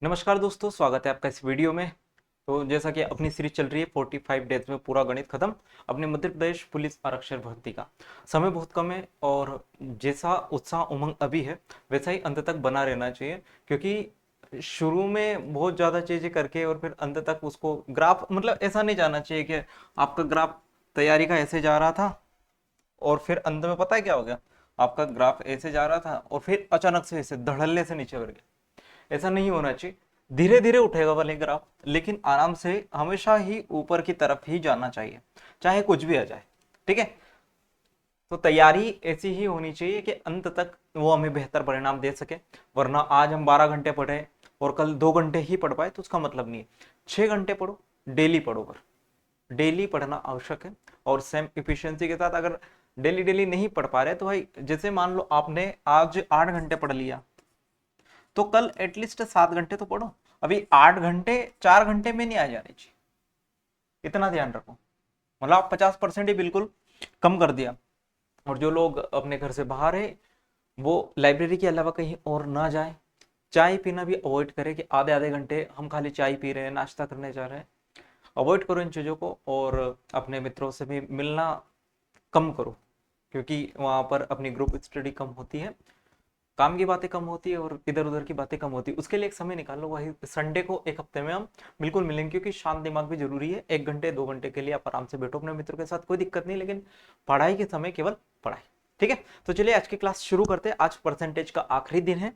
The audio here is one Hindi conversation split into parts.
नमस्कार दोस्तों, स्वागत है आपका इस वीडियो में। तो जैसा कि अपनी सीरीज चल रही है 45 डेज में पूरा गणित खत्म, अपने मध्य प्रदेश पुलिस आरक्षण भर्ती का समय बहुत कम है और जैसा उत्साह उमंग अभी है वैसा ही अंत तक बना रहना चाहिए, क्योंकि शुरू में बहुत ज़्यादा चीज़ें करके और फिर अंत तक उसको ग्राफ मतलब ऐसा नहीं जाना चाहिए कि आपका ग्राफ तैयारी का ऐसे जा रहा था और फिर अंत में पता है क्या हो गया, आपका ग्राफ ऐसे जा रहा था और फिर अचानक से ऐसे धड़ल्ले से नीचे गिर गया। ऐसा नहीं होना चाहिए। धीरे धीरे उठेगा वाले ग्राफ, लेकिन आराम से हमेशा ही ऊपर की तरफ ही जाना चाहिए, चाहे कुछ भी आ जाए। ठीक है, तो तैयारी ऐसी ही होनी चाहिए कि अंत तक वो हमें बेहतर परिणाम दे सके। वरना आज हम 12 घंटे पढ़े और कल 2 घंटे ही पढ़ पाए तो उसका मतलब नहीं है। 6 घंटे पढ़ो, डेली पढ़ो, पर डेली पढ़ना आवश्यक है। और सेम इफिशियंसी के साथ अगर डेली डेली नहीं पढ़ पा रहे तो भाई, जैसे मान लो आपने आज 8 घंटे पढ़ लिया तो कल एटलीस्ट 7 घंटे तो पढ़ो। अभी 8 घंटे 4 घंटे में नहीं आ जाने चाहिए, इतना ध्यान रखो। मतलब आप 50% ही बिल्कुल कम कर दिया। और जो लोग अपने घर से बाहर है वो लाइब्रेरी के अलावा कहीं और ना जाए। चाय पीना भी अवॉइड करें कि आधे आधे घंटे हम खाली चाय पी रहे हैं, नाश्ता करने जा रहे हैं। अवॉइड करो इन चीज़ों को और अपने मित्रों से भी मिलना कम करो, क्योंकि वहाँ पर अपनी ग्रुप स्टडी कम होती है, काम की बातें कम होती है और इधर उधर की बातें कम होती है। उसके लिए एक समय निकाल लो, वही संडे को एक हफ्ते में हम बिल्कुल मिलेंगे, क्योंकि शांत दिमाग भी जरूरी है। 1 घंटे 2 घंटे के लिए आप आराम से बैठो अपने मित्रों के साथ, कोई दिक्कत नहीं, लेकिन पढ़ाई के समय केवल पढ़ाई। ठीक है, तो चलिए आज की क्लास शुरू करते हैं। आज परसेंटेज का आखिरी दिन है।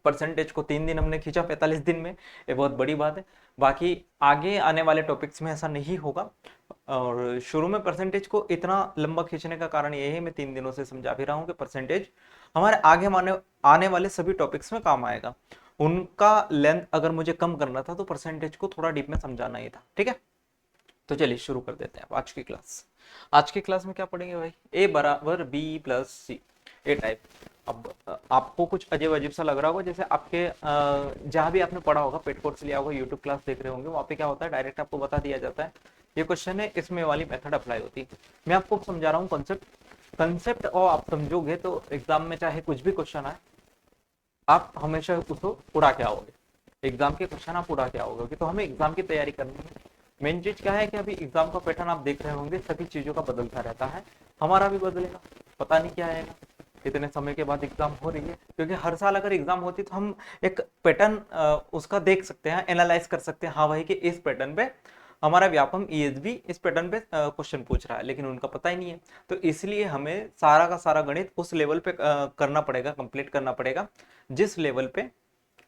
परसेंटेज को 3 दिन हमने खींचा 45 दिन में, ये बहुत बड़ी बात है। बाकी आगे आने वाले टॉपिक्स में ऐसा नहीं होगा। और शुरू में परसेंटेज को इतना लंबा खींचने का कारण ये है, मैं 3 दिनों से समझा भी रहा हूँ कि परसेंटेज हमारे आगे आने वाले सभी टॉपिक्स में काम आएगा। उनका लेंथ अगर मुझे कम करना था तो परसेंटेज को थोड़ा डीप में समझाना ही था। ठीक है, तो चलिए शुरू कर देते हैं आज की क्लास। आज की क्लास में क्या पढ़ेंगे भाई? ए बराबर बी प्लस सी, ए टाइप। अब आपको कुछ अजीब अजीब सा लग रहा होगा, जैसे आपके जहाँ भी आपने पढ़ा होगा, पेड कोर्स लिया होगा, यूट्यूब क्लास देख रहे होंगे, वहाँ पे क्या होता है, डायरेक्ट आपको बता दिया जाता है ये क्वेश्चन है, इसमें वाली मेथड अप्लाई होती है। मैं आपको समझा रहा हूँ कॉन्सेप्ट। कंसेप्ट और आप समझोगे तो एग्जाम में चाहे कुछ भी क्वेश्चन आए, आप हमेशा उसको उड़ा के आओगे। एग्जाम के क्वेश्चन आप उड़ा के आओगे, तो हमें एग्जाम की तैयारी करनी है। मेन चीज क्या है कि अभी एग्जाम का पैटर्न आप देख रहे होंगे, सभी चीजों का बदलता रहता है। हमारा भी बदलेगा, पता नहीं क्या आएगा। इतने समय के बाद एग्जाम हो रही है, क्योंकि हर साल अगर एग्जाम होती तो हम एक पैटर्न उसका देख सकते हैं, एनालाइज कर सकते हैं, हाँ भाई कि इस पैटर्न पे हमारा व्यापम ईएसबी इस पैटर्न पे क्वेश्चन पूछ रहा है, लेकिन उनका पता ही नहीं है। तो इसलिए हमें सारा का सारा गणित उस लेवल पे करना पड़ेगा, कंप्लीट करना पड़ेगा जिस लेवल पे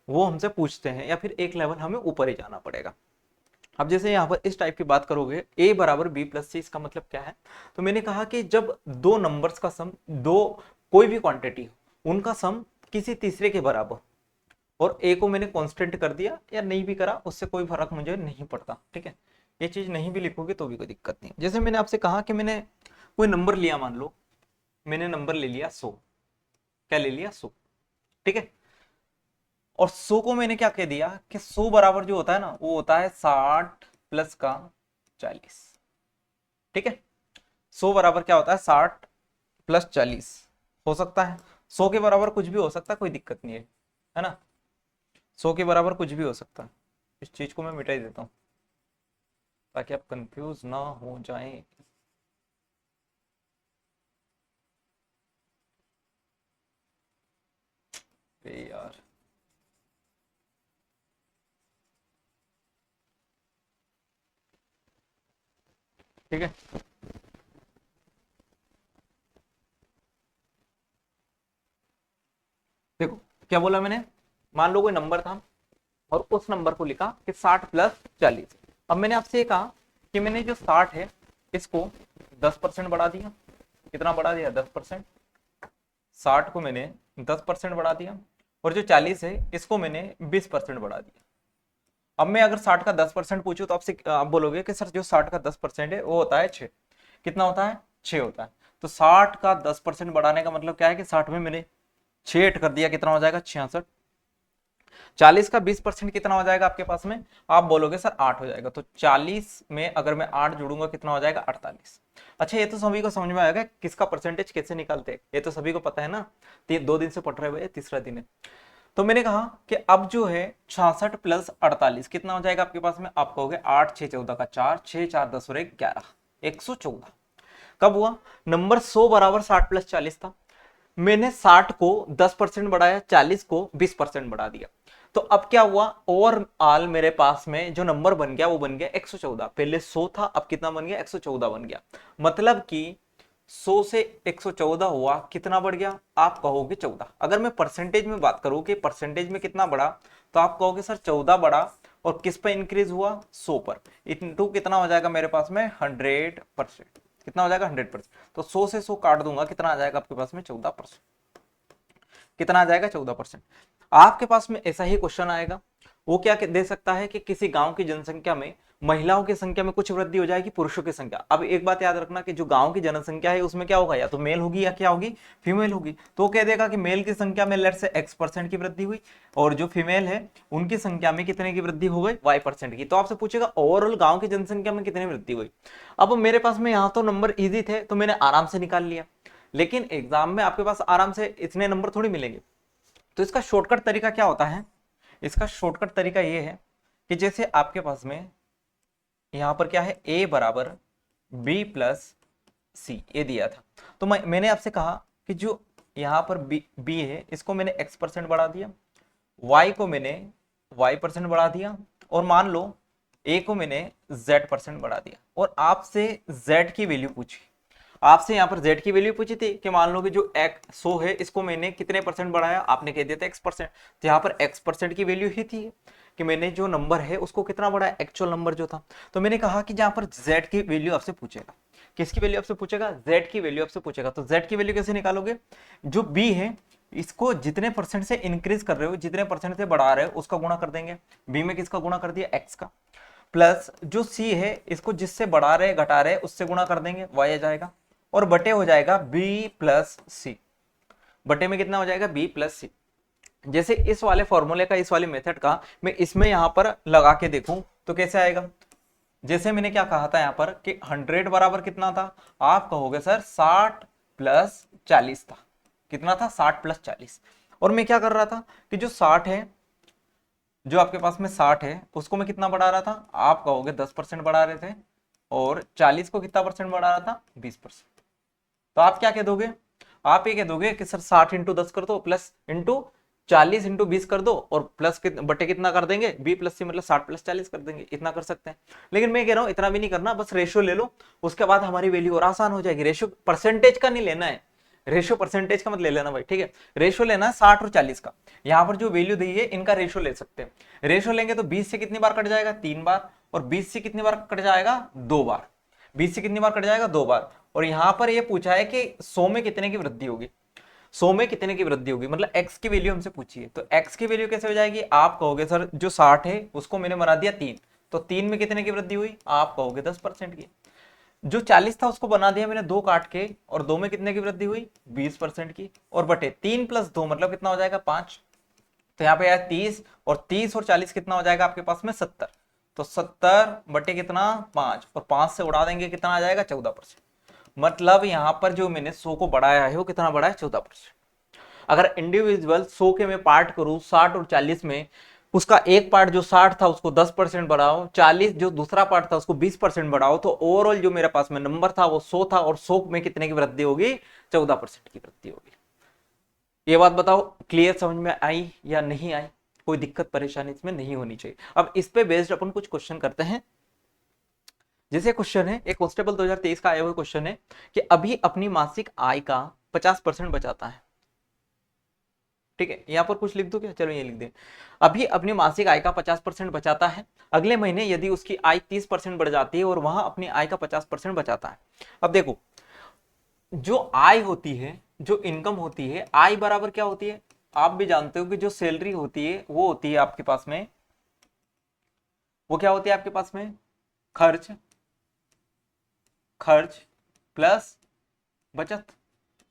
वो हमसे पूछते हैं, या फिर एक लेवल हमें ऊपर ही जाना पड़ेगा। अब जैसे यहाँ पर इस टाइप की बात करोगे, ए बराबर बी प्लस सी, इसका मतलब क्या है? तो मैंने कहा कि जब दो नंबर्स का सम, दो कोई भी क्वांटिटी हो, उनका सम किसी तीसरे के बराबर, और ए को मैंने कांस्टेंट कर दिया या नहीं भी करा, उससे कोई फर्क मुझे नहीं पड़ता। ठीक है, ये चीज नहीं भी लिखोगे तो भी कोई दिक्कत नहीं। जैसे मैंने आपसे कहा कि मैंने कोई नंबर लिया, मान लो मैंने नंबर ले लिया 100। क्या ले लिया? 100। ठीक है, और 100 को मैंने क्या कह दिया कि 100 बराबर जो होता है ना, वो होता है 60 प्लस का 40। ठीक है, 100 बराबर क्या होता है? 60 प्लस 40 हो सकता है। 100 के बराबर कुछ भी हो सकता है, कोई दिक्कत नहीं है ना? 100 के बराबर कुछ भी हो सकता है। इस चीज को मैं मिटा ही देता हूँ ताकि आप कंफ्यूज ना हो जाएं। यार, ठीक है, देखो क्या बोला मैंने। मान लो कोई नंबर था और उस नंबर को लिखा कि 60 प्लस 40। अब मैंने आपसे ये कहा कि मैंने जो 60 है इसको 10% बढ़ा दिया। कितना बढ़ा दिया? 10%। 60 को मैंने 10% बढ़ा दिया, और जो 40 है इसको मैंने 20% बढ़ा दिया। अब मैं अगर 60 का 10% पूछूं तो आपसे आप बोलोगे कि सर जो 60 का 10% है वो होता है 6। कितना होता है? 6 होता है। तो 60 का 10% बढ़ाने का मतलब क्या है कि 60 में मैंने 6 ऐड कर दिया, कितना हो जाएगा? 66। 40 का 20% कितना हो जाएगा आपके पास में? आप बोलोगे सर 8 हो जाएगा। तो 40 में अगर मैं 8 जोड़ूंगा कितना हो जाएगा? 48। अच्छा, ये तो सभी को समझ में आएगा किसका परसेंटेज कैसे निकालते हैं, ये तो सभी को पता है ना। 2 दिन से पढ़ रहे हुए, तीसरा दिन है। तो मैंने कहा कि अब जो है 66 प्लस 48 कितना हो जाएगा आपके पास में, आप कहोगे 8 6 14 का 4, 6 4 10 और 1 11, 114। कब हुआ, नंबर 100 बराबर 60 प्लस 40 था, मैंने 60 को 10% बढ़ाया, 40 को 20% बढ़ा दिया। तो अब क्या हुआ, ओवरऑल मेरे पास में जो नंबर बन गया वो बन गया 114। पहले 100 था, अब कितना बन गया, 114 बन गया। मतलब कि 100 से 114 हुआ, कितना बढ़ गया, आप कहोगे 14। अगर मैं परसेंटेज में बात करूं कि परसेंटेज में कितना बढ़ा, तो आप कहोगे सर 14 बढ़ा, और किस पर इंक्रीज हुआ, 100 पर। इनटू कितना हो जाएगा मेरे पास में, 100%। कितना हो जाएगा, 100%। तो 100 से 100 काट दूंगा, कितना आ जाएगा आपके पास में, 14%। कितना आ जाएगा, 14%। आपके पास में ऐसा ही क्वेश्चन आएगा, वो क्या दे सकता है कि किसी गांव की जनसंख्या में महिलाओं की संख्या में कुछ वृद्धि हो जाएगी, पुरुषों की संख्या। अब एक बात याद रखना कि जो गांव की जनसंख्या है उसमें क्या होगा, या तो मेल होगी या क्या होगी, फीमेल होगी। तो वो कह देगा कि मेल की संख्या में लेट से X% की वृद्धि हुई, और जो फीमेल है उनकी संख्या में कितने की वृद्धि हो गई, Y% की। तो आपसे पूछेगा ओवरऑल गांव की जनसंख्या में कितनी वृद्धि हुई। अब मेरे पास में यहाँ तो नंबर ईजी थे तो मैंने आराम से निकाल लिया, लेकिन एग्जाम में आपके पास आराम से इतने नंबर थोड़ी मिलेंगे। तो इसका शॉर्टकट तरीका क्या होता है, इसका शॉर्टकट तरीका ये है कि जैसे आपके पास में यहां पर क्या है, a बराबर b प्लस सी ये दिया था, तो मैंने आपसे कहा कि जो यहां पर b है इसको मैंने x% बढ़ा दिया, y को मैंने y% बढ़ा दिया, और मान लो a को मैंने z% बढ़ा दिया, और आपसे z की वैल्यू पूछी। आपसे यहाँ पर z की वैल्यू पूछी थी कि मान लो कि जो x 100 है इसको मैंने कितने परसेंट बढ़ाया, आपने कह दिया था x%। तो यहाँ पर x% की वैल्यू ही थी कि मैंने जो नंबर है उसको कितना बढ़ाया, एक्चुअल नंबर जो था। तो मैंने कहा कि जहाँ पर z की वैल्यू आपसे पूछेगा, किसकी वैल्यू आपसे पूछेगा, z की वैल्यू आपसे पूछेगा। तो z की वैल्यू कैसे निकालोगे, जो b है इसको जितने परसेंट से इंक्रीज कर रहे हो, जितने परसेंट से बढ़ा रहे हो उसका गुणा कर देंगे। b में किसका गुणा कर दिया, x का, प्लस जो c है इसको जिससे बढ़ा रहे घटा रहे उससे गुणा कर देंगे, y आ जाएगा, और बटे हो जाएगा b प्लस सी। बटे में कितना हो जाएगा, b प्लस सी। जैसे इस वाले फॉर्मूले का, इस वाले मेथड का मैं इसमें यहां पर लगा के देखूं तो कैसे आएगा। जैसे मैंने क्या कहा था यहां पर कि 100 बराबर कितना था, आप कहोगे सर 60 प्लस 40 था। कितना था, 60 प्लस 40। और मैं क्या कर रहा था कि जो 60 है, जो आपके पास में 60 है उसको मैं कितना बढ़ा रहा था, आप कहोगे 10% बढ़ा रहे थे, और 40 को कितना परसेंट बढ़ा रहा था, 20%। तो आप क्या कह दोगे, आप ये कह दोगे कि सर 60 इंटू 10 कर दो, प्लस इंटू 40 इंटू 20 कर दो, और प्लस बटे कितना कर देंगे, b प्लस सी, मतलब 60 प्लस 40 कर देंगे। इतना कर सकते हैं, लेकिन मैं कह रहा हूं इतना भी नहीं करना, बस रेशियो ले लो, उसके बाद हमारी वैल्यू और आसान हो जाएगी। रेशियो परसेंटेज का नहीं लेना है, रेशियो परसेंटेज का मत ले लेना भाई, ठीक है। रेशियो लेना है 60 और 40 का। यहाँ पर जो वैल्यू दी है इनका रेशियो ले सकते हैं। रेशियो लेंगे तो 20 से कितनी बार कट जाएगा, 3 बार, और 20 से कितनी बार कट जाएगा, 2 बार। 20 से कितनी बार कट जाएगा, 2 बार। और यहां पर ये पूछा है कि 100 में कितने की वृद्धि होगी, 100 में कितने की वृद्धि होगी, मतलब x की वैल्यू हमसे पूछी है। तो x की वैल्यू कैसे हो जाएगी, आप कहोगे सर जो 60 है उसको मैंने बना दिया 3, तो 3 में कितने की वृद्धि हुई, आप कहोगे 10% की। जो 40 था उसको बना दिया मैंने 2 काट के, और 2 में कितने की वृद्धि हुई, 20% की, और बटे 3 प्लस 2 मतलब कितना हो जाएगा, 5। तो यहाँ पे आया 30, और 30 और 40 कितना हो जाएगा आपके पास में, 70। तो 70 बटे कितना, 5, और 5 से उड़ा देंगे कितना आ जाएगा, 14%। मतलब यहां पर जो मैंने 100 को बढ़ाया है वो कितना बढ़ा है, 14%। अगर इंडिविजुअल 100 के मैं पार्ट करूं 60 और 40 में, उसका एक पार्ट जो 60 था उसको 10% बढ़ाओ, 40 जो दूसरा पार्ट था उसको 20% बढ़ाओ, तो ओवरऑल जो मेरे पास में नंबर था वो 100 था, और 100 में कितने की वृद्धि होगी, 14% की वृद्धि होगी। ये बात बताओ क्लियर समझ में आई या नहीं आई, कोई दिक्कत परेशानी इसमें नहीं होनी चाहिए। अब इस पे बेस्ड अपन कुछ क्वेश्चन करते हैं। जैसे क्वेश्चन है, एक कांस्टेबल 2023 का आया हुआ क्वेश्चन है कि अभी अपनी मासिक आय का 50% बचाता है, ठीक है। यहां पर कुछ लिख दो क्या, चलो ये लिख दे, अभी अपनी मासिक आय का 50% बचाता है, अगले महीने यदि उसकी आय 30% बढ़ जाती है और वहां अपनी आय का 50% बचाता है। अब देखो, जो आय होती है, जो इनकम होती है, आय बराबर क्या होती है, आप भी जानते हो कि जो सैलरी होती है वो होती है आपके पास में, वो क्या होती है आपके पास में, खर्च, खर्च प्लस बचत।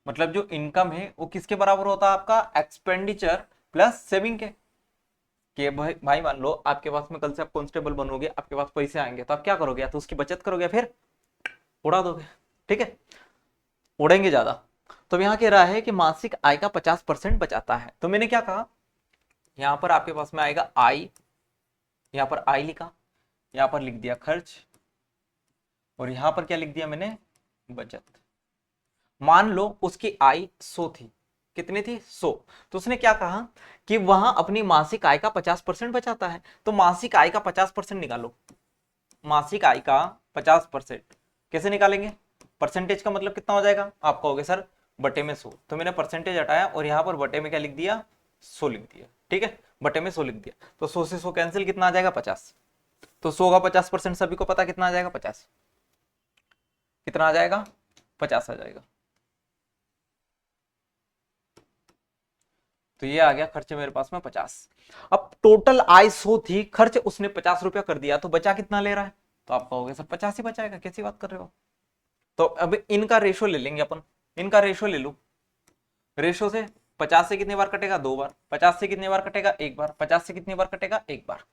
मतलब जो इनकम है वो किसके बराबर होता है, आपका एक्सपेंडिचर प्लस सेविंग के। कि भाई मान लो आपके पास में कल से आप कांस्टेबल बनोगे, आपके पास पैसे आएंगे तो आप क्या करोगे, या तो उसकी बचत करोगे फिर उड़ा दोगे, ठीक है, उड़ेंगे ज्यादा। तो यहाँ कह रहा है कि मासिक आय का 50% बचाता है। तो मैंने क्या कहा यहाँ पर आपके पास में आएगा आई, यहाँ पर आई लिखा, यहाँ पर लिख दिया खर्च, और यहाँ पर क्या लिख दिया मैंने, बचत। मान लो उसकी आय 100 थी, कितनी थी 100, तो उसने क्या कहा कि वहां अपनी मासिक आय का 50% बचाता है, तो मासिक आय का 50% निकालो। मासिक आय का 50% कैसे निकालेंगे, परसेंटेज का मतलब कितना हो जाएगा, आप कहोगे सर बटे में 100, तो मैंने परसेंटेज हटाया और यहाँ पर बटे में क्या लिख दिया, 100 लिख दिया, ठीक है, बटे में 100 लिख दिया, तो 100 से 100 कैंसिल, कितना आ जाएगा 50, तो 100 का 50% सभी को पता कितना आ जाएगा 50, कितना आ जाएगा 50 आ जाएगा। तो ये आ गया खर्च मेरे पास में 50। अब टोटल आय 100 थी, खर्च उसने 50 रुपया कर दिया, तो बचा कितना ले रहा है, तो आप कहोगे सर 50 ही बचाएगा, कैसी बात कर रहे हो। तो अब इनका रेशो ले लेंगे अपन, इनका रेशो ले लो, रेशो से 50 से कितनी बार कटेगा, 2 बार, 50 से कितनी बार कटेगा, 1 बार, 50 से कितनी बार कटेगा, 1 बार।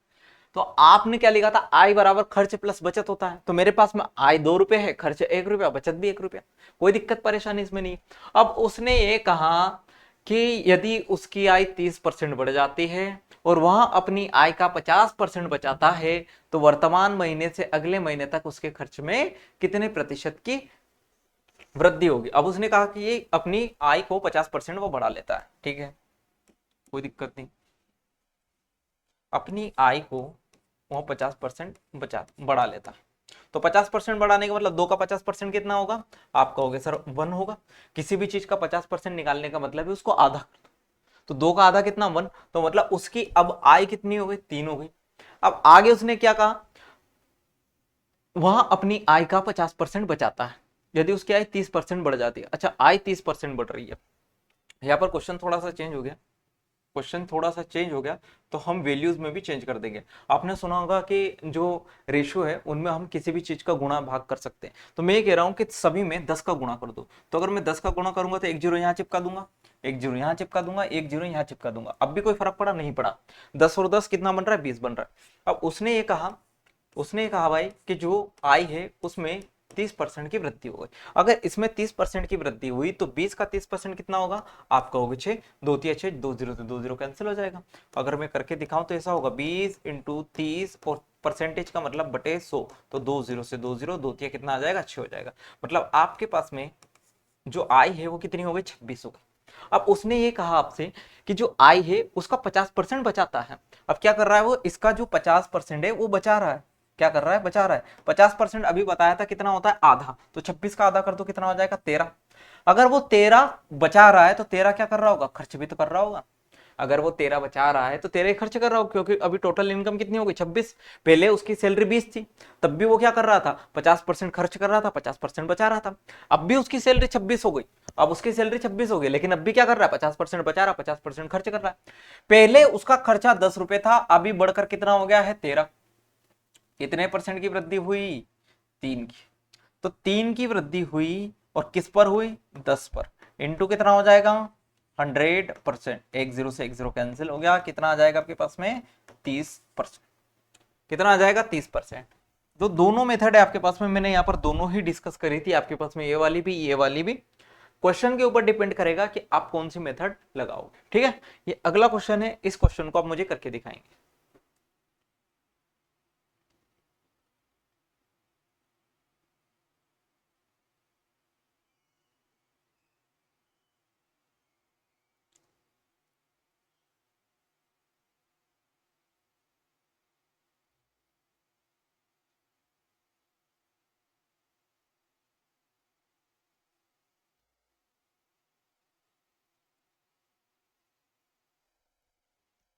तो आपने क्या लिखा था, आय बराबर खर्च प्लस बचत होता है, तो मेरे पास में आय 2 रुपए है, खर्च 1 रुपया, बचत भी 1 रुपया, कोई दिक्कत परेशानी इसमें नहीं। अब उसने ये कहा कि यदि उसकी आय 30% बढ़ जाती है और वह अपनी आय का 50% बचाता है, तो वर्तमान महीने से अगले महीने तक उसके खर्च में कितने प्रतिशत की वृद्धि होगी। अब उसने कहा कि ये अपनी आय को 50% वो बढ़ा लेता है, ठीक है, कोई दिक्कत नहीं, अपनी आय को वो 50% बचा बढ़ा लेता है। तो 50% बढ़ाने का मतलब 2 का 50% कितना होगा, आप कहोगे सर 1 होगा। किसी भी चीज का 50% निकालने का मतलब है उसको आधा कर दो, तो 2 का आधा कितना 1, तो मतलब उसकी अब आय कितनी हो गई, 3 हो गई। अब आगे उसने क्या कहा, वह अपनी आय का 50% बचाता है, यदि उसकी आय 30% बढ़ जाती है। अच्छा, आय 30% बढ़ रही है, यहाँ पर क्वेश्चन थोड़ा सा चेंज हो गया, क्वेश्चन थोड़ा सा चेंज हो गया, तो हम वैल्यूज में भी चेंज कर देंगे। आपने सुना होगा कि जो रेशियो है उनमें हम किसी भी चीज का गुणा भाग कर सकते हैं, तो मैं ये कह रहा हूं कि सभी में 10 का गुणा कर दो। तो अगर मैं 10 का गुणा करूंगा तो एक जीरो यहाँ चिपका दूंगा, एक जीरो यहाँ चिपका दूंगा, एक जीरो यहाँ चिपका दूंगा, अब भी कोई फर्क पड़ा नहीं पड़ा, 10 और 10 कितना बन रहा है, 20 बन रहा है। अब उसने ये कहा भाई कि जो आय है उसमें 30% की वृद्धि हो गई। अगर इसमें 30% की वृद्धि हुई तो 20 का 30% कितना होगा, आप कहोगे 6, 2 तिया 6, 2 जीरो से 2 जीरो कैंसिल हो जाएगा। अगर मैं करके दिखाऊं तो ऐसा होगा 20 इंटू 30 और परसेंटेज का मतलब बटे 100, तो 2 जीरो से 2 जीरो, 2 तिया कितना आ जाएगा 6 हो जाएगा। मतलब आपके पास में जो आय है वो कितनी हो गई, 26 हो गई। अब उसने ये कहा आपसे कि जो आय है उसका 50% बचाता है। अब क्या कर रहा है वो, इसका जो 50% है वो बचा रहा है, क्या कर रहा है, बचा रहा है। 50% अभी बताया था कितना होता है, आधा, तो 26 का आधा कर दो कितना हो जाएगा, 13। अगर वो 13 बचा रहा है तो 13 क्या कर रहा होगा, खर्च भी तो कर रहा होगा। अगर वो 13 बचा रहा है तो 13 ही खर्च कर रहा होगा, क्योंकि अभी टोटल इनकम कितनी हो गई 26, पहले उसकी सैलरी 20 थी, तब भी वो क्या कर रहा था, 50% खर्च कर रहा था, 50% बचा रहा था। अब भी उसकी सैलरी 26 हो गई, अब उसकी सैलरी 26 हो गई, लेकिन अब भी क्या कर रहा है, 50% बचा रहा है, 50% खर्च कर रहा है। पहले उसका खर्चा 10 रुपए था, अभी बढ़कर कितना हो गया है 13। कितने परसेंट की वृद्धि हुई, 3 की। तो 3 की वृद्धि हुई और किस पर हुई, 10 पर, इंटू कितना हो जाएगा 100%, एक जीरो से एक जीरो कैंसिल हो गया, कितना आ जाएगा आपके पास में 30%, कितना आ जाएगा 30%। तो दोनों मेथड है आपके पास में, मैंने यहाँ पर दोनों ही डिस्कस करी थी आपके पास में, ये वाली भी ये वाली भी। क्वेश्चन के ऊपर डिपेंड करेगा कि आप कौन सी मेथड लगाओगे, ठीक है। ये अगला क्वेश्चन है, इस क्वेश्चन को आप मुझे करके दिखाएंगे।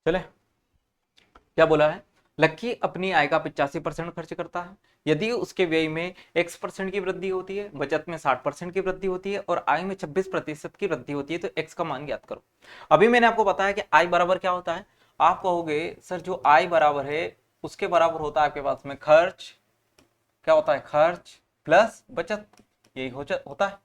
चले, क्या बोला है, लक्की अपनी आय का 85% खर्च करता है, यदि उसके व्यय में x% की वृद्धि होती है, बचत में 60% की वृद्धि होती है और आय में 26% की वृद्धि होती है, तो x का मान ज्ञात करो। अभी मैंने आपको बताया कि आय बराबर क्या होता है, आप कहोगे सर जो आय बराबर है उसके बराबर होता है आपके पास में खर्च, क्या होता है, खर्च प्लस बचत, यही होता है,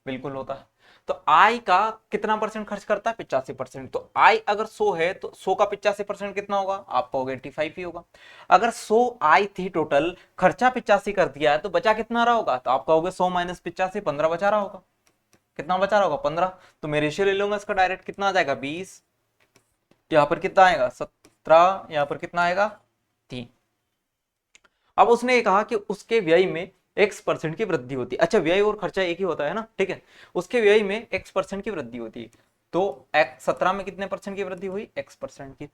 बिल्कुल होता है। तो आय का कितना परसेंट खर्च करता है, 85%। तो आय अगर 100 है तो 100 का 85% कितना होगा, आप कहोगे 85 ही होगा। अगर 100 आय थी टोटल, खर्चा 85 कर दिया है, तो बचा कितना रहा होगा, तो आप कहोगे 100 माइनस 85, 15 बचा रहा होगा, कितना बचा रहा होगा 15। तो मैं रेशियो ले लूंगा इसका डायरेक्ट, कितना आ जाएगा 20, यहाँ पर कितना आएगा 17, यहाँ पर कितना आएगा 3। अब उसने ये कहा कि उसके व्यय में x% की वृद्धि होती है। अच्छा, व्यय और खर्चा एक ही होता है ना, ठीक है। उसके व्यय में x% की वृद्धि होती है, तो 17 में कितने परसेंट की वृद्धि हुई, x% की।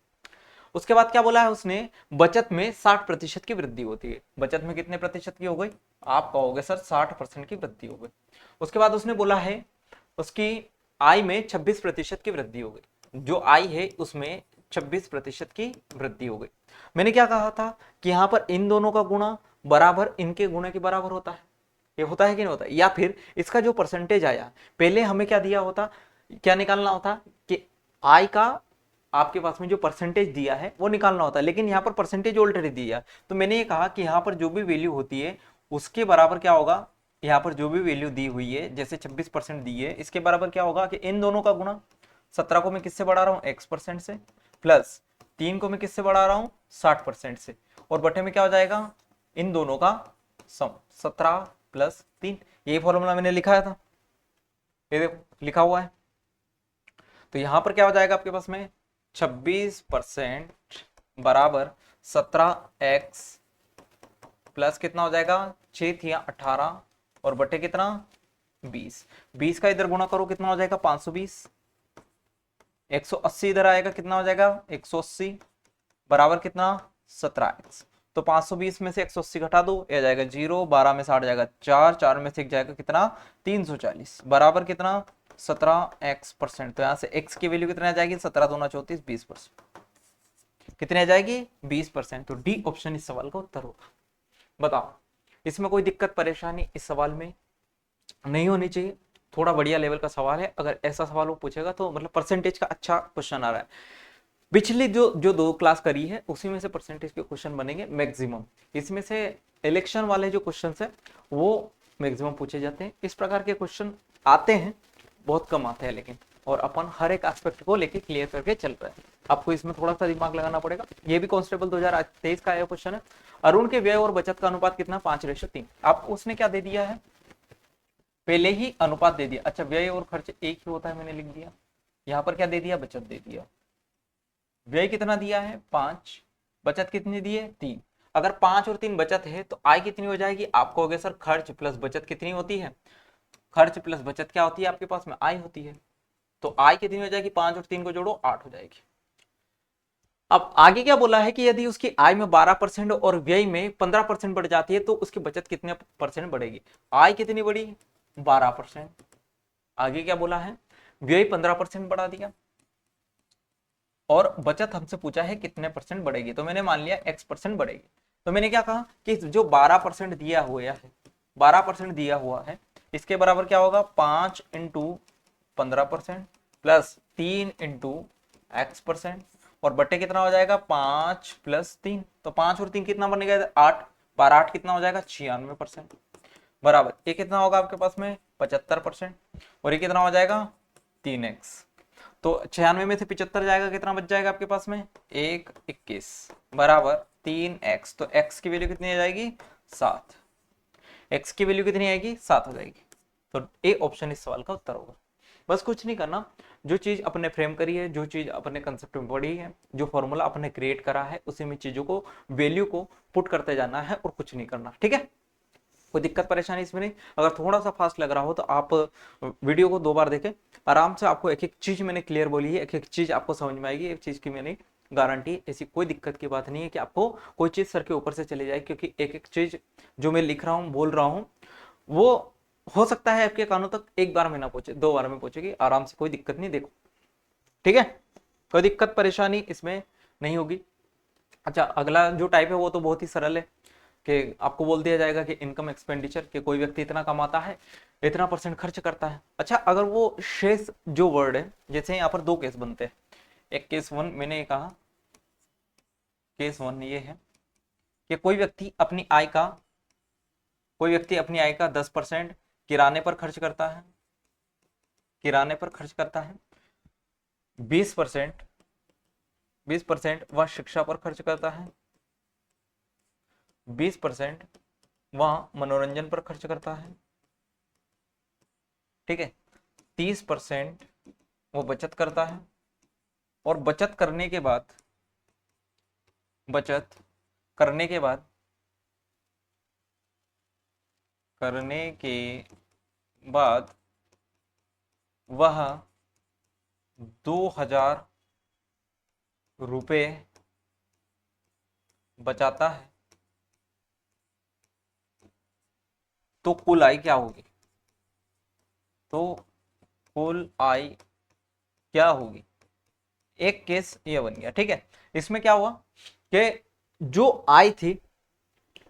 उसके बाद क्या बोला है उसने, बचत में 60% की वृद्धि होती है। बचत में कितने प्रतिशत की हो गई, आप कहोगे सर 60% की वृद्धि हो गई। उसके बाद उसने बोला है उसकी आय में 26% की वृद्धि हो गई। जो आय है उसमें 26% की वृद्धि हो गई। मैंने क्या कहा था कि यहां पर इन दोनों का गुणा बराबर इनके गुणे के बराबर होता है। ये होता है कि नहीं होता, या फिर इसका जो परसेंटेज आया, पहले हमें क्या दिया होता, क्या निकालना होता कि आय का आपके पास में जो परसेंटेज दिया है वो निकालना होता है, लेकिन यहाँ पर परसेंटेज ऑलरेडी दिया। तो मैंने ये कहा कि यहाँ पर जो भी वैल्यू होती है उसके बराबर क्या होगा, यहाँ पर जो भी वैल्यू दी हुई है, जैसे 26% दी है, इसके बराबर क्या होगा कि इन दोनों का गुणा, 17 को मैं किससे बढ़ा रहा हूँ x% से, प्लस 3 को मैं किससे बढ़ा रहा हूँ 60% से, और बटे में क्या हो जाएगा इन दोनों का सम, 17 प्लस 3। यही फॉर्मूला मैंने लिखाया था, ये देखो लिखा हुआ है। तो यहां पर क्या हो जाएगा आपके पास में 26% बराबर 17x प्लस कितना हो जाएगा 6 थिया 18 और बटे कितना 20। 20 का इधर गुणा करो कितना हो जाएगा 520। 180 इधर आएगा कितना हो जाएगा 180 बराबर कितना 17x। तो 520 में से 180 घटा दो, ये जाएगा 0, 12 में से 8 जाएगा 4, 4 में से 1 जाएगा कितना 340 बराबर कितना 17x%। तो यहाँ से x की वैल्यू कितने आ जाएगी 17 दूना 34, 20%। कितने आ जाएगी 20%। तो डी ऑप्शन इस सवाल का उत्तर होगा। बताओ इसमें कोई दिक्कत परेशानी इस सवाल में नहीं होनी चाहिए। थोड़ा बढ़िया लेवल का सवाल है, अगर ऐसा सवाल वो पूछेगा तो मतलब परसेंटेज का अच्छा क्वेश्चन आ रहा है। पिछली जो जो 2 क्लास करी है उसी में से परसेंटेज के क्वेश्चन बनेंगे मैक्सिमम। इसमें से इलेक्शन वाले जो क्वेश्चन है वो मैक्सिमम पूछे जाते हैं। इस प्रकार के क्वेश्चन आते हैं, बहुत कम आते हैं लेकिन, और अपन हर एक एस्पेक्ट को लेके क्लियर करके चल रहे हैं। आपको इसमें थोड़ा सा दिमाग लगाना पड़ेगा। ये भी कांस्टेबल 2023 का आया क्वेश्चन है। अरुण के व्यय और बचत का अनुपात कितना 5:3। आपको उसने क्या दे दिया है, पहले ही अनुपात दे दिया। अच्छा, व्यय और खर्च एक ही होता है मैंने लिख दिया। यहाँ पर क्या दे दिया, बचत दे दिया। व्यय कितना दिया है 5, बचत कितनी दी है 3। अगर 5 और 3 बचत है तो आय कितनी हो जाएगी, आप कहोगे सर खर्च प्लस बचत कितनी होती है, खर्च प्लस बचत क्या होती है आपके पास में आय होती है। तो आय कितनी हो जाएगी, 5 और 3 को जोड़ो 8 हो जाएगी। अब आगे क्या बोला है कि यदि उसकी आय में 12% और व्यय में 15% बढ़ जाती है तो उसकी बचत कितने परसेंट बढ़ेगी। आय कितनी बढ़ी 12%, आगे क्या बोला है व्यय 15% बढ़ा दिया, और बचत हमसे पूछा है कितने परसेंट बढ़ेगी, तो मैंने मान लिया x% बढ़ेगी। तो मैंने क्या कहा कि जो 12% दिया हुआ है, 12% दिया हुआ है, इसके बराबर क्या होगा 5 इंटू 15% प्लस 3 इंटू x%, और बटे कितना हो जाएगा 5 प्लस 3। तो 5 और 3 कितना बनेगा 8, 12 8 कितना हो जाएगा 96% बराबर। ये कितना होगा आपके पास में 75%, और ये कितना हो जाएगा 3x। तो 96 में से 75 जाएगा कितना बच जाएगा आपके पास में 1:21 बराबर 3x। तो x की वैल्यू कितनी आ जाएगी 7, x की वैल्यू कितनी आएगी 7 हो जाएगी। तो ए ऑप्शन इस सवाल का उत्तर होगा। बस कुछ नहीं करना, जो चीज अपने फ्रेम करी है, जो चीज अपने कंसेप्ट में पढ़ी है, जो फॉर्मूला अपने क्रिएट करा है, उसी में चीजों को वैल्यू को पुट करते जाना है और कुछ नहीं करना, ठीक है। कोई दिक्कत परेशानी इसमें नहीं। अगर थोड़ा सा फास्ट लग रहा हो तो आप वीडियो को 2 बार देखें आराम से। आपको एक एक चीज मैंने क्लियर बोली है, एक एक चीज आपको समझ में आएगी। एक चीज की मैंने गारंटी, ऐसी कोई दिक्कत की बात नहीं है कि आपको कोई चीज सर के ऊपर से चली जाए, क्योंकि एक एक चीज जो मैं लिख रहा हूँ बोल रहा हूँ वो हो सकता है आपके कानों तक 1 बार में ना पहुंचे, 2 बार में पहुंचेगी आराम से, कोई दिक्कत नहीं। देखो ठीक है, कोई दिक्कत परेशानी इसमें नहीं होगी। अच्छा, अगला जो टाइप है वो तो बहुत ही सरल है कि आपको बोल दिया जाएगा कि इनकम एक्सपेंडिचर, कि कोई व्यक्ति इतना कमाता है, इतना परसेंट खर्च करता है। अच्छा, अगर वो शेष जो वर्ड है, जैसे यहाँ पर 2 केस बनते हैं। एक केस 1 मैंने ये कहा, केस 1 ये है कि कोई व्यक्ति अपनी आय का 10% किराने पर खर्च करता है, किराने पर खर्च करता है। 20% 20% वह शिक्षा पर खर्च करता है, 20% वह मनोरंजन पर खर्च करता है, ठीक है। 30% वो बचत करता है, और बचत करने के बाद, बचत करने के बाद, करने के बाद वह 2,000 रुपये बचाता है, तो कुल आय क्या होगी? तो कुल आय क्या होगी? एक केस ये बन गया, ठीक है। इसमें क्या हुआ कि जो आय थी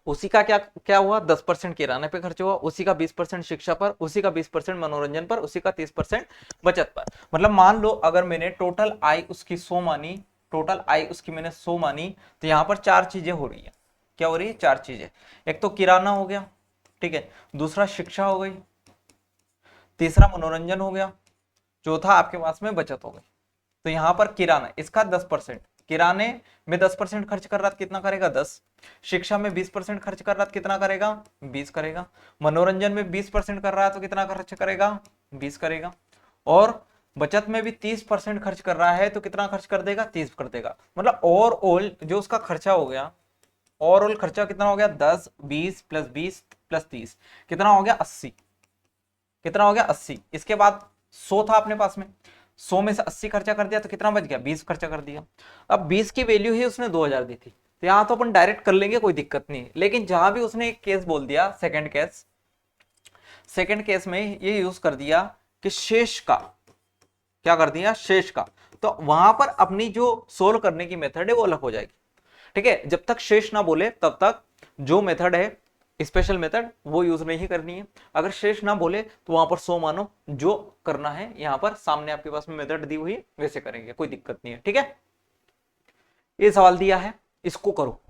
उसी का क्या क्या हुआ, 10% किराने पे खर्च हुआ, उसी का 20% शिक्षा पर, उसी का 20% मनोरंजन पर, उसी का 30% बचत पर। मतलब मान लो अगर मैंने टोटल आय उसकी 100 मानी, टोटल आय उसकी मैंने 100 मानी, तो यहाँ पर चार चीजें हो रही है। क्या हो रही है? चार चीजें। एक तो किराना हो गया, ठीक है, दूसरा शिक्षा हो गई, तीसरा मनोरंजन हो गया, चौथा आपके पास में बचत हो गई। तो यहां पर किराना इसका 10%, किराने में 10% खर्च कर रहा था, कितना करेगा? 10। शिक्षा में 20% खर्च कर रहा था, कितना करेगा? 20 करेगा। मनोरंजन में 20% कर रहा है तो कितना खर्च करेगा? 20 करेगा। और बचत में भी 30% खर्च कर रहा है तो कितना खर्च कर देगा? 30 कर देगा। मतलब ओवरऑल जो उसका खर्चा हो गया, ओवरऑल खर्चा कितना हो गया? 10, 20 प्लस 20 प्लस 30, कितना हो गया? 80। कितना हो गया? 80। इसके बाद 100 था अपने पास में, 100 में से 80 खर्चा कर दिया तो कितना बच गया? 20 खर्चा कर दिया। अब 20 की वैल्यू ही उसने 2,000 दी थी, तो यहां तो अपन डायरेक्ट कर लेंगे, कोई दिक्कत नहीं। लेकिन जहां भी उसने एक केस बोल दिया, सेकंड केस, सेकंड केस में ये यूज कर दिया कि शेष का, क्या कर दिया? शेष का। तो वहां पर अपनी जो सोल्व करने की मेथड है वो अलग हो जाएगी, ठीक है। जब तक शेष ना बोले तब तक जो मेथड है, स्पेशल मेथड, वो यूज नहीं करनी है। अगर शेष ना बोले तो वहां पर 100 मानो, जो करना है यहां पर सामने आपके पास में मेथड दी हुई है वैसे करेंगे, कोई दिक्कत नहीं है, ठीक है। ये सवाल दिया है, इसको करो।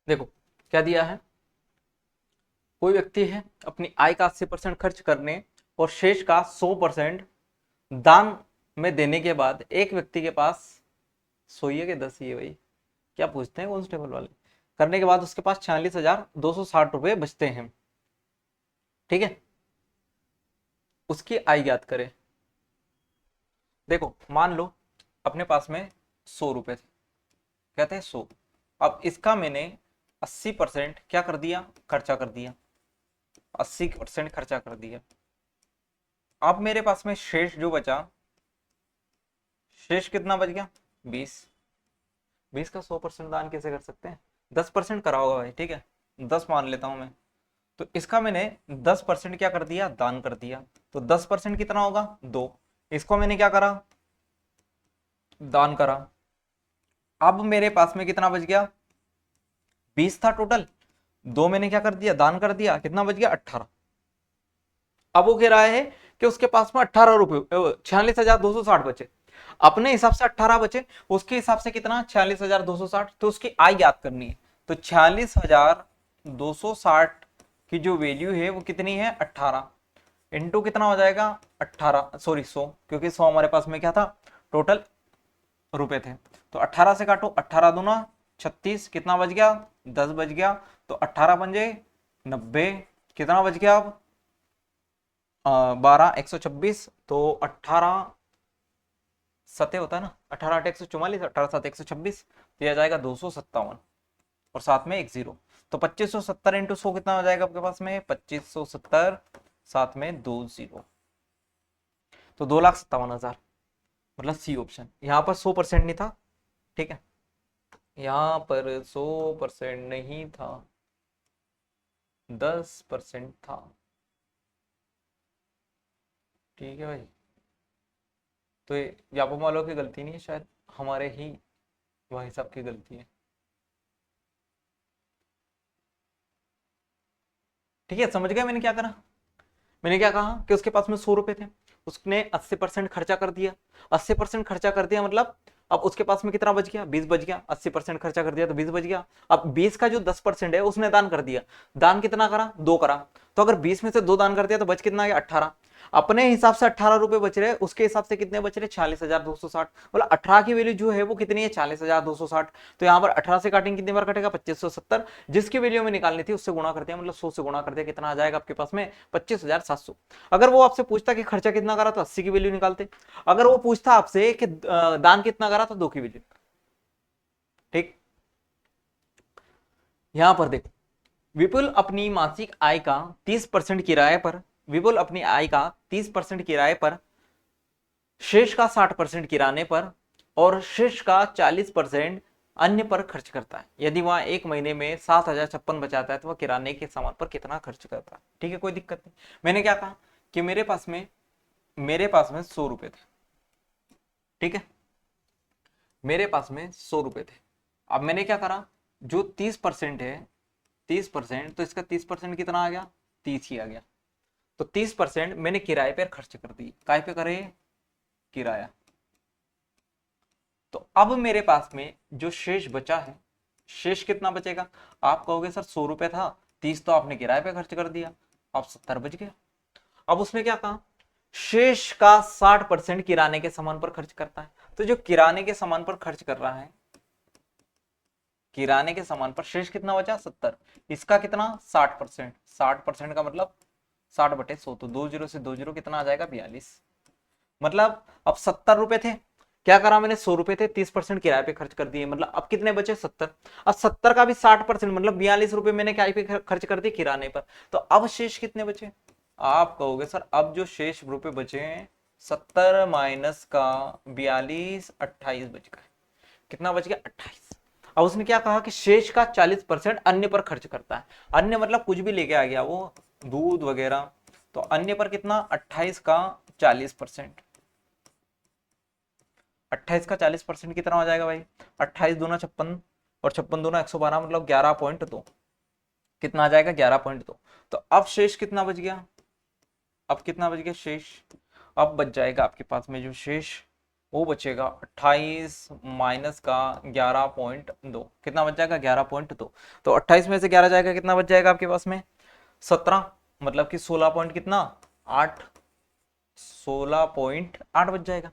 देखो क्या दिया है, कोई व्यक्ति है अपनी आय का 80% खर्च करने और शेष का 100% दान में देने के बाद एक व्यक्ति के पास, 100 ही है कि 10 ही है भाई, क्या पूछते हैं कॉन्स्टेबल वाले, करने के बाद उसके पास 46,260 रुपये बचते हैं, ठीक है। उसकी आय ज्ञात करें। देखो मान लो अपने पास में 100 रुपए थे, कहते हैं 100। अब इसका मैंने 80% क्या कर दिया? खर्चा कर दिया, 80% खर्चा कर दिया। अब मेरे पास में शेष जो बचा, शेष कितना बच गया? 20। 20 का 100% दान कैसे कर सकते हैं? 10% करा होगा भाई, ठीक है, 10 मान लेता हूं मैं। तो इसका मैंने 10% क्या कर दिया? दान कर दिया। तो 10% कितना होगा? 2। इसको मैंने क्या करा? दान करा। अब मेरे पास में कितना बच गया? 20 था टोटल, 2 मैंने क्या कर दिया? दान कर दिया। कितना बच गया? 18। अब वो कह रहा है कि उसके पास में 18 रुपये, 46,260 बचे। अपने हिसाब से 18 बचे, उसके हिसाब से कितना? 46,260। तो उसकी आय याद करनी है। तो 46,260 की जो वैल्यू है वो कितनी है? 18 इंटू कितना हो जाएगा? 18, सॉरी 100, क्योंकि 100 हमारे पास में क्या था? टोटल रुपए थे। तो 18 से काटो, 18 दूना 36, कितना बच गया? 10 बच गया। तो 18 बन जाए 90, कितना बच गया अब? 12, 126। तो 18 सते होता है ना, 18 8 144, 18 7 126, तो यह जाएगा 257 और साथ में एक जीरो। तो 2570 इंटू 100 कितना हो जाएगा आपके पास में? 2570, साथ में 2 जीरो। तो 2,57,000, मतलब सी ऑप्शन। यहाँ पर 100% नहीं था, ठीक है, यहाँ पर 100% नहीं था, 10% था, ठीक है भाई। तो ये व्यापक वालों की गलती नहीं है, शायद हमारे ही भाई साहब की गलती है। ठीक है, समझ गया मैंने क्या करा। मैंने क्या कहा कि उसके पास में 100 रुपए थे, उसने 80% खर्चा कर दिया। 80% खर्चा कर दिया मतलब अब उसके पास में कितना बच गया, 20 बच गया। 80% खर्चा कर दिया तो 20 बच गया। अब 20 का जो 10% है उसने दान कर दिया। दान कितना करा, 2 करा। तो अगर 20 में से 2 दान कर दिया तो बच कितना गया, 18। अपने हिसाब से 18 रुपए बच रहे, उसके हिसाब से कितने बच रहे, 46,260। बोला 18 की वैल्यू जो है वो कितनी है, 46,260। तो यहाँ पर 18 से काटेंगे कितनी बार कटेगा, 2570। जिसकी वैल्यू में निकालनी थी उससे गुणा कर दिया, मतलब 100 से गुणा कर दिया, कितना आ जाएगा आपके पास में, 25,700। अगर वो आपसे पूछता कि खर्चा कितना करा तो 80 की वैल्यू निकालते। अगर वो पूछता आपसे कि दान कितना करा तो 2 की वैल्यू। ठीक, यहां पर देखो, विपुल अपनी मासिक आय का 30% किराए पर, विपुल अपनी आय का 30% किराए पर, शेष का 60% किराने पर और शेष का 40% अन्य पर खर्च करता है। यदि वह एक महीने में 7,056 बचाता है तो वह किराने के सामान पर कितना खर्च करता है। ठीक है, कोई दिक्कत नहीं। मैंने क्या कहा कि मेरे पास में 100 रुपए थे, ठीक है, मेरे पास में 100 रुपए थे। अब मैंने क्या करा, जो 30% है, 30%, तो इसका 30% कितना आ गया, 30 ही आ गया। तो 30% मैंने किराए पर खर्च कर दी। काय पे करे, किराया। तो अब मेरे पास में जो शेष बचा है, शेष कितना बचेगा। आप कहोगे सर 100 रुपए था, 30 तो आपने किराए पे खर्च कर दिया, अब 70 बच गया। अब उसमें क्या कहा, शेष का 60% किराने के सामान पर खर्च करता है। तो जो किराने के सामान पर खर्च कर रहा है, किराने के सामान पर शेष कितना बचा, 70। इसका कितना, 60%। 60% का मतलब 60/100, तो 20 से 20 कितना आ जाएगा, 42। मतलब अब 70 रुपए थे, क्या करा मैंने, 100 रुपए थे, 30% किराए पे खर्च कर दिए, मतलब अब कितने बचे, 70। अब 70 का भी 60%, मतलब 42 रुपए मैंने क्या पे खर्च कर दिए, किराने पर। तो अब शेष कितने बचे। आप कहोगे सर अब जो शेष रुपए बचे हैं, 70 माइनस का 42, 28 बच गए। कितना बच गया, 28। अब उसने क्या कहा कि शेष का 40% अन्य पर खर्च करता है। अन्य मतलब कुछ भी लेके आ गया वो, दूध वगैरह। तो अन्य पर कितना, 28 का 40%। 28 का 40% कितना हो जाएगा भाई, 28 दूना 56 और 56 दूना 112, मतलब 11.2। कितना आ जाएगा, 11.2। तो अब शेष कितना बच गया, अब कितना बच गया शेष। अब बच जाएगा आपके पास में जो शेष, वो बचेगा 28 माइनस का 11.2। कितना बच जाएगा, 11.2। तो 28 में से 11 जाएगा, कितना बच जाएगा आपके पास में, 17। मतलब कि 16 पॉइंट कितना, 8, 16.8 बच जाएगा।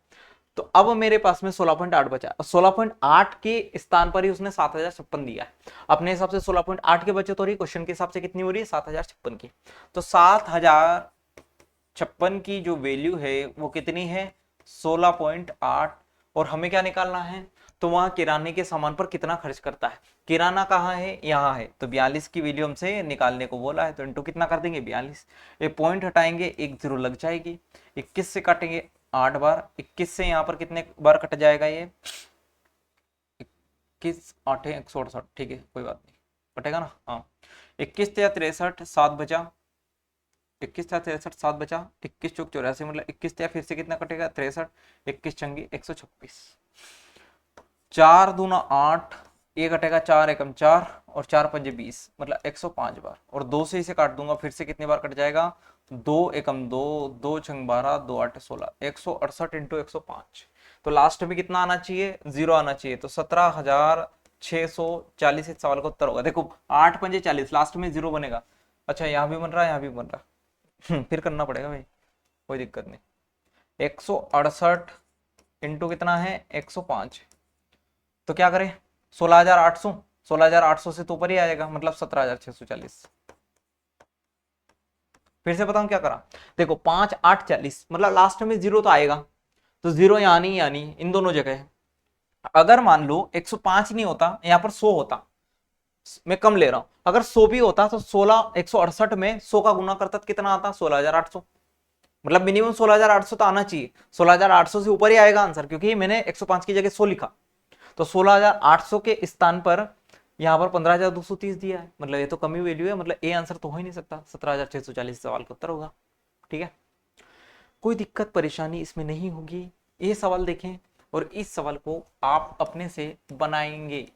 तो अब मेरे पास में 16.8 बचा। 16.8 के स्थान पर ही उसने 7,056 दिया है। अपने हिसाब से 16.8 के बचे तो रही, क्वेश्चन के हिसाब से कितनी हो रही है, 7,056 की। तो 7,056 की जो वैल्यू है वो कितनी है, 16.8। और हमें क्या निकालना है, तो वहां किराने के सामान पर कितना खर्च करता है। किराना कहाँ है, यहाँ है, तो 42 की वैल्यू हमसे निकालने को बोला है, तो इंटू कितना कर देंगे, 42। एक पॉइंट हटाएंगे, एक जीरो लग जाएगी। 21 से काटेंगे 8 बार, 21 से यहाँ पर कितने बार कट जाएगा, ये 21 8 168, ठीक है कोई बात नहीं, कटेगा ना, हाँ। 21 या 63, 7 बचा, 21 था 63, 7 बचा, 21 चौक 84, मतलब 21 या फिर से कितना कटेगा, 63, 21 चंगी 126, 4 दूना 8, ये कटेगा, 4 एकम 4 और 4 पंजे 20, मतलब 105 बार। और 2 से इसे काट दूंगा, फिर से कितनी बार कट जाएगा, 2 एकम 2, 2 छंग 12, 2 8 16, 168 इंटू 105। तो लास्ट में कितना आना चाहिए, 0 आना चाहिए। तो 17,640 इस सवाल का उत्तर होगा। देखो 8 पंजे 40, लास्ट में 0 बनेगा। अच्छा यहाँ भी बन रहा है, यहाँ भी बन रहा है, फिर करना पड़ेगा भाई, कोई दिक्कत नहीं। 168 इंटू कितना है, 105। तो क्या करें, 16,800, 16,800 से तो ऊपर ही आएगा, मतलब 17,640। फिर से बताऊं क्या करा, देखो 5 8 40, मतलब लास्ट में 0 तो आएगा, तो 0 यहाँ नहीं इन दोनों जगह है। अगर मान लो 105 नहीं होता, यहाँ पर 100 होता, मैं कम ले रहा हूं, अगर 100 भी होता तो 16 168 में 100 का गुना करता तो कितना आता, 16,800। मतलब मिनिमम 16,800 तो आना चाहिए, 16,800 से ऊपर ही आएगा आंसर, क्योंकि मैंने 105 की जगह 100 लिखा, तो 16,800 के स्थान पर यहाँ पर 15,230 दिया है, मतलब ये तो कमी वैल्यू है, मतलब ए आंसर तो हो ही नहीं सकता, 17,640 सवाल का उत्तर होगा। ठीक है, कोई दिक्कत परेशानी इसमें नहीं होगी। ये सवाल देखें और इस सवाल को आप अपने से बनाएंगे।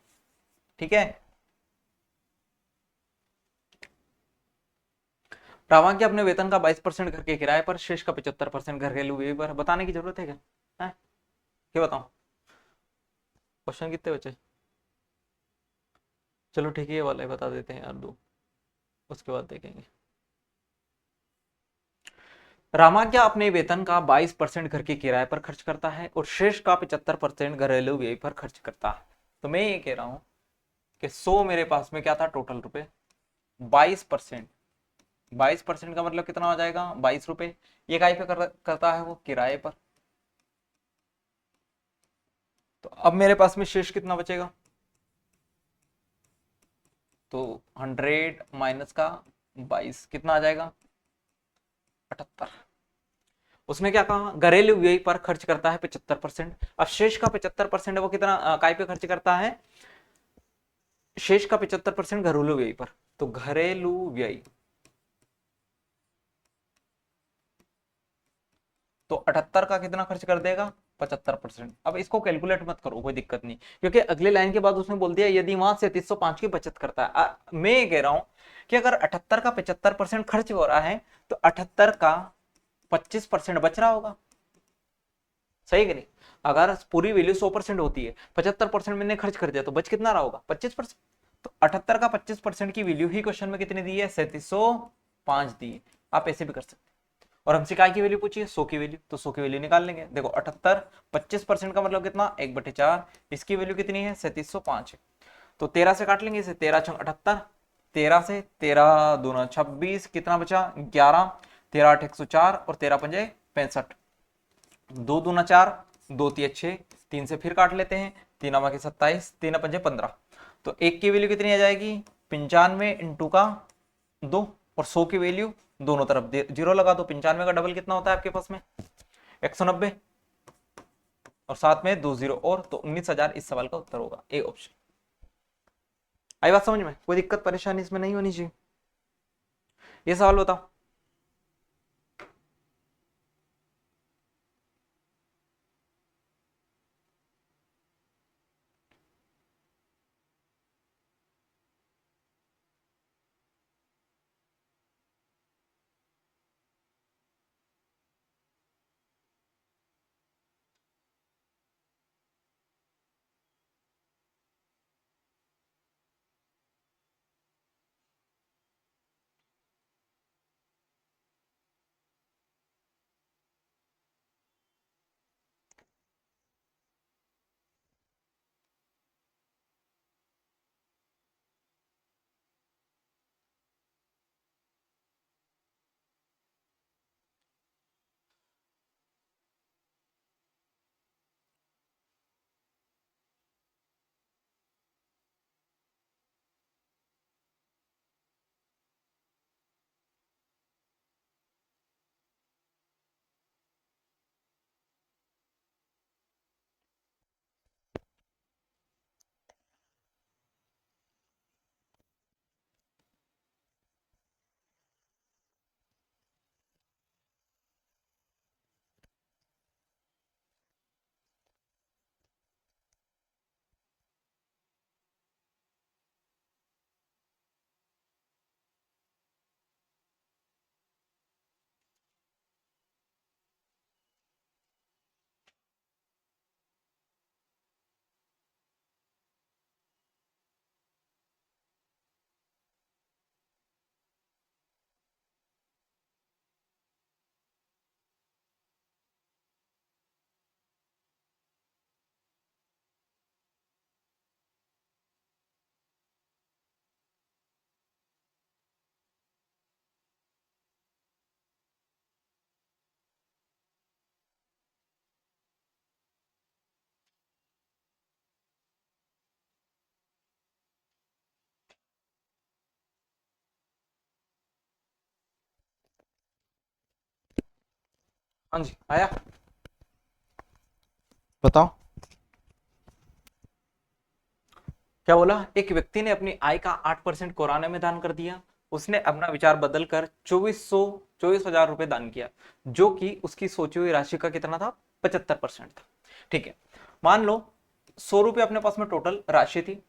ठीक है, प्रावांक्य अपने वेतन का 22% घर के किराए पर, शेष का 75% घर घरेलू व्यय पर। बताने की जरूरत है क्या? है क्या बताऊं? क्वेश्चन कितने बचे? चलो ठीक है, ये वाला ही बता देते हैं यार, दो, उसके बाद देखेंगे। रामाज्ञा अपने वेतन का 22% घर के किराए पर खर्च करता है और शेष का 75% घरेलू व्यय पर खर्च करता है। तो मैं ये कह रहा हूं कि 100 मेरे पास में क्या था टोटल रुपए, 22%, 22% का मतलब कितना हो जाएगा, 22 रुपए। ये काय पे करता है वो, किराए पर। तो अब मेरे पास में शेष कितना बचेगा, तो 100 माइनस का 22 कितना आ जाएगा, 78। उसने क्या कहा, घरेलू व्यय पर खर्च करता है 75%। अब शेष का 75% है वो कितना काय पे खर्च करता है, शेष का 75% घरेलू व्यय पर। तो घरेलू व्यय तो 78 का कितना खर्च कर देगा, 75%। अब इसको कैलकुलेट मत करो, कोई दिक्कत नहीं, क्योंकि अगले लाइन के बाद उसने बोल दिया यदि वहां से 305 की बचत करता है। मैं ये कह रहा हूं कि अगर 78 का 75% खर्च हो रहा है तो 78 का 25% बच रहा होगा, सही कि नहीं? अगर पूरी वैल्यू 100% होती है, 75% मैंने खर्च कर दिया, तो बच कितना रहा होगा, 25%। तो 78 का 25% की वैल्यू ही क्वेश्चन में कितनी दी है, 3705 दी है। आप ऐसे भी कर सकते हैं। और हमसे काय की वैल्यू पूछी है, 100 की वैल्यू, तो 100 की वैल्यू निकाल लेंगे। देखो 78 25% का मतलब कितना, 1/4, इसकी वैल्यू कितनी है, 3705 है। तो 13 से काट लेंगे इसे, 13 छंग 78, 13 से 13 दूना 26, कितना बचा 11, 13 8 104 और 13 पंजे 65, दो दूना 4, दो तिया 6, तीन से फिर काट लेते हैं, तीन आमा के 27, तीन पंजे 15। तो एक की वैल्यू कितनी आ जाएगी, 95 इंटू का 2, और 100 की वैल्यू दोनों तरफ जीरो लगा दो। 95 का डबल कितना होता है आपके पास में, 190, और साथ में 2 जीरो और, तो 19,000 इस सवाल का उत्तर होगा, ए ऑप्शन। आई बात समझ में? कोई दिक्कत परेशानी इसमें नहीं होनी चाहिए। ये सवाल बताओ। हाँ जी आया, बताओ क्या बोला। एक व्यक्ति ने अपनी आय का 8% कोराना में दान कर दिया। उसने अपना विचार बदलकर 24,000 रुपए दान किया, जो कि उसकी सोची हुई राशि का कितना था, 75% था। ठीक है, मान लो 100 रुपए अपने पास में टोटल राशि थी,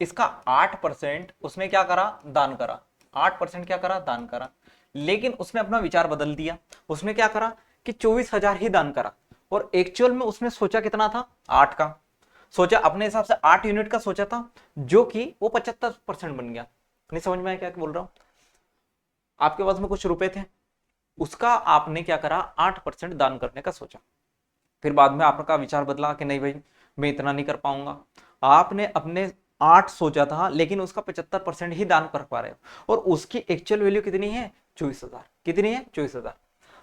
इसका 8% उसने क्या करा, दान करा। 8% क्या करा, दान करा। लेकिन उसने अपना विचार बदल दिया, उसने क्या करा कि 24,000 ही दान करा, और एक्चुअल में उसने सोचा कितना था, 8 का। सोचा अपने हिसाब से 8 यूनिट का सोचा था, जो कि वो 75% बन गया। नहीं समझ में आया क्या बोल रहा हूं। आपके पास में कुछ रुपए थे, उसका आपने क्या करा, 8% दान करने का सोचा। फिर बाद में आपका विचार बदला कि नहीं भाई मैं इतना नहीं कर पाऊंगा। आपने अपने 8 सोचा था, लेकिन उसका 75% ही दान कर पा रहे हो, और उसकी एक्चुअल वैल्यू कितनी है, 24,000। कितनी है, 24,000।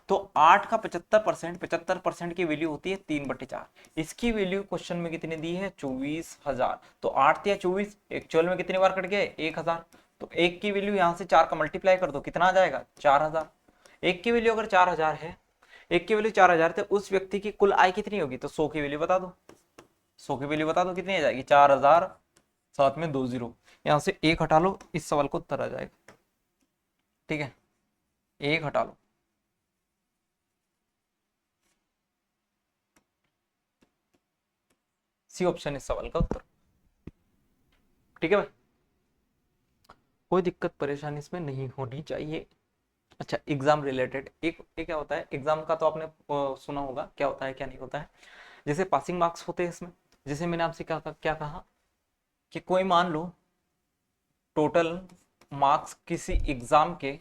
तो 8 का 75%, 75% की वैल्यू होती है 3/4। इसकी वैल्यू क्वेश्चन में कितनी दी है, 24,000। तो 8 या 24 एक्चुअल में कितनी बार कट गए, 1,000। तो एक की वैल्यू यहां से 4 का मल्टीप्लाई कर दो, कितना आ जाएगा, 4,000। एक की वैल्यू अगर 4,000 है, एक की वैल्यू 4,000, तो उस व्यक्ति की कुल आय कितनी होगी, तो 100 की वैल्यू बता दो। 100 की वैल्यू बता दो कितनी आ जाएगी, 4,000, साथ में 2 जीरो, यहां से एक हटा लो, इस सवाल को उत्तर आ जाएगा। ठीक है, एक हटा लो, सी ऑप्शन इस सवाल का उत्तर। ठीक है भाई, कोई दिक्कत परेशानी इसमें नहीं होनी चाहिए। अच्छा, एग्जाम रिलेटेड एक क्या होता है, एग्जाम का तो आपने सुना होगा क्या होता है क्या नहीं होता है। जैसे पासिंग मार्क्स होते हैं इसमें, जैसे मैंने आपसे क्या कहा कि कोई मान लो टोटल मार्क्स किसी एग्जाम के,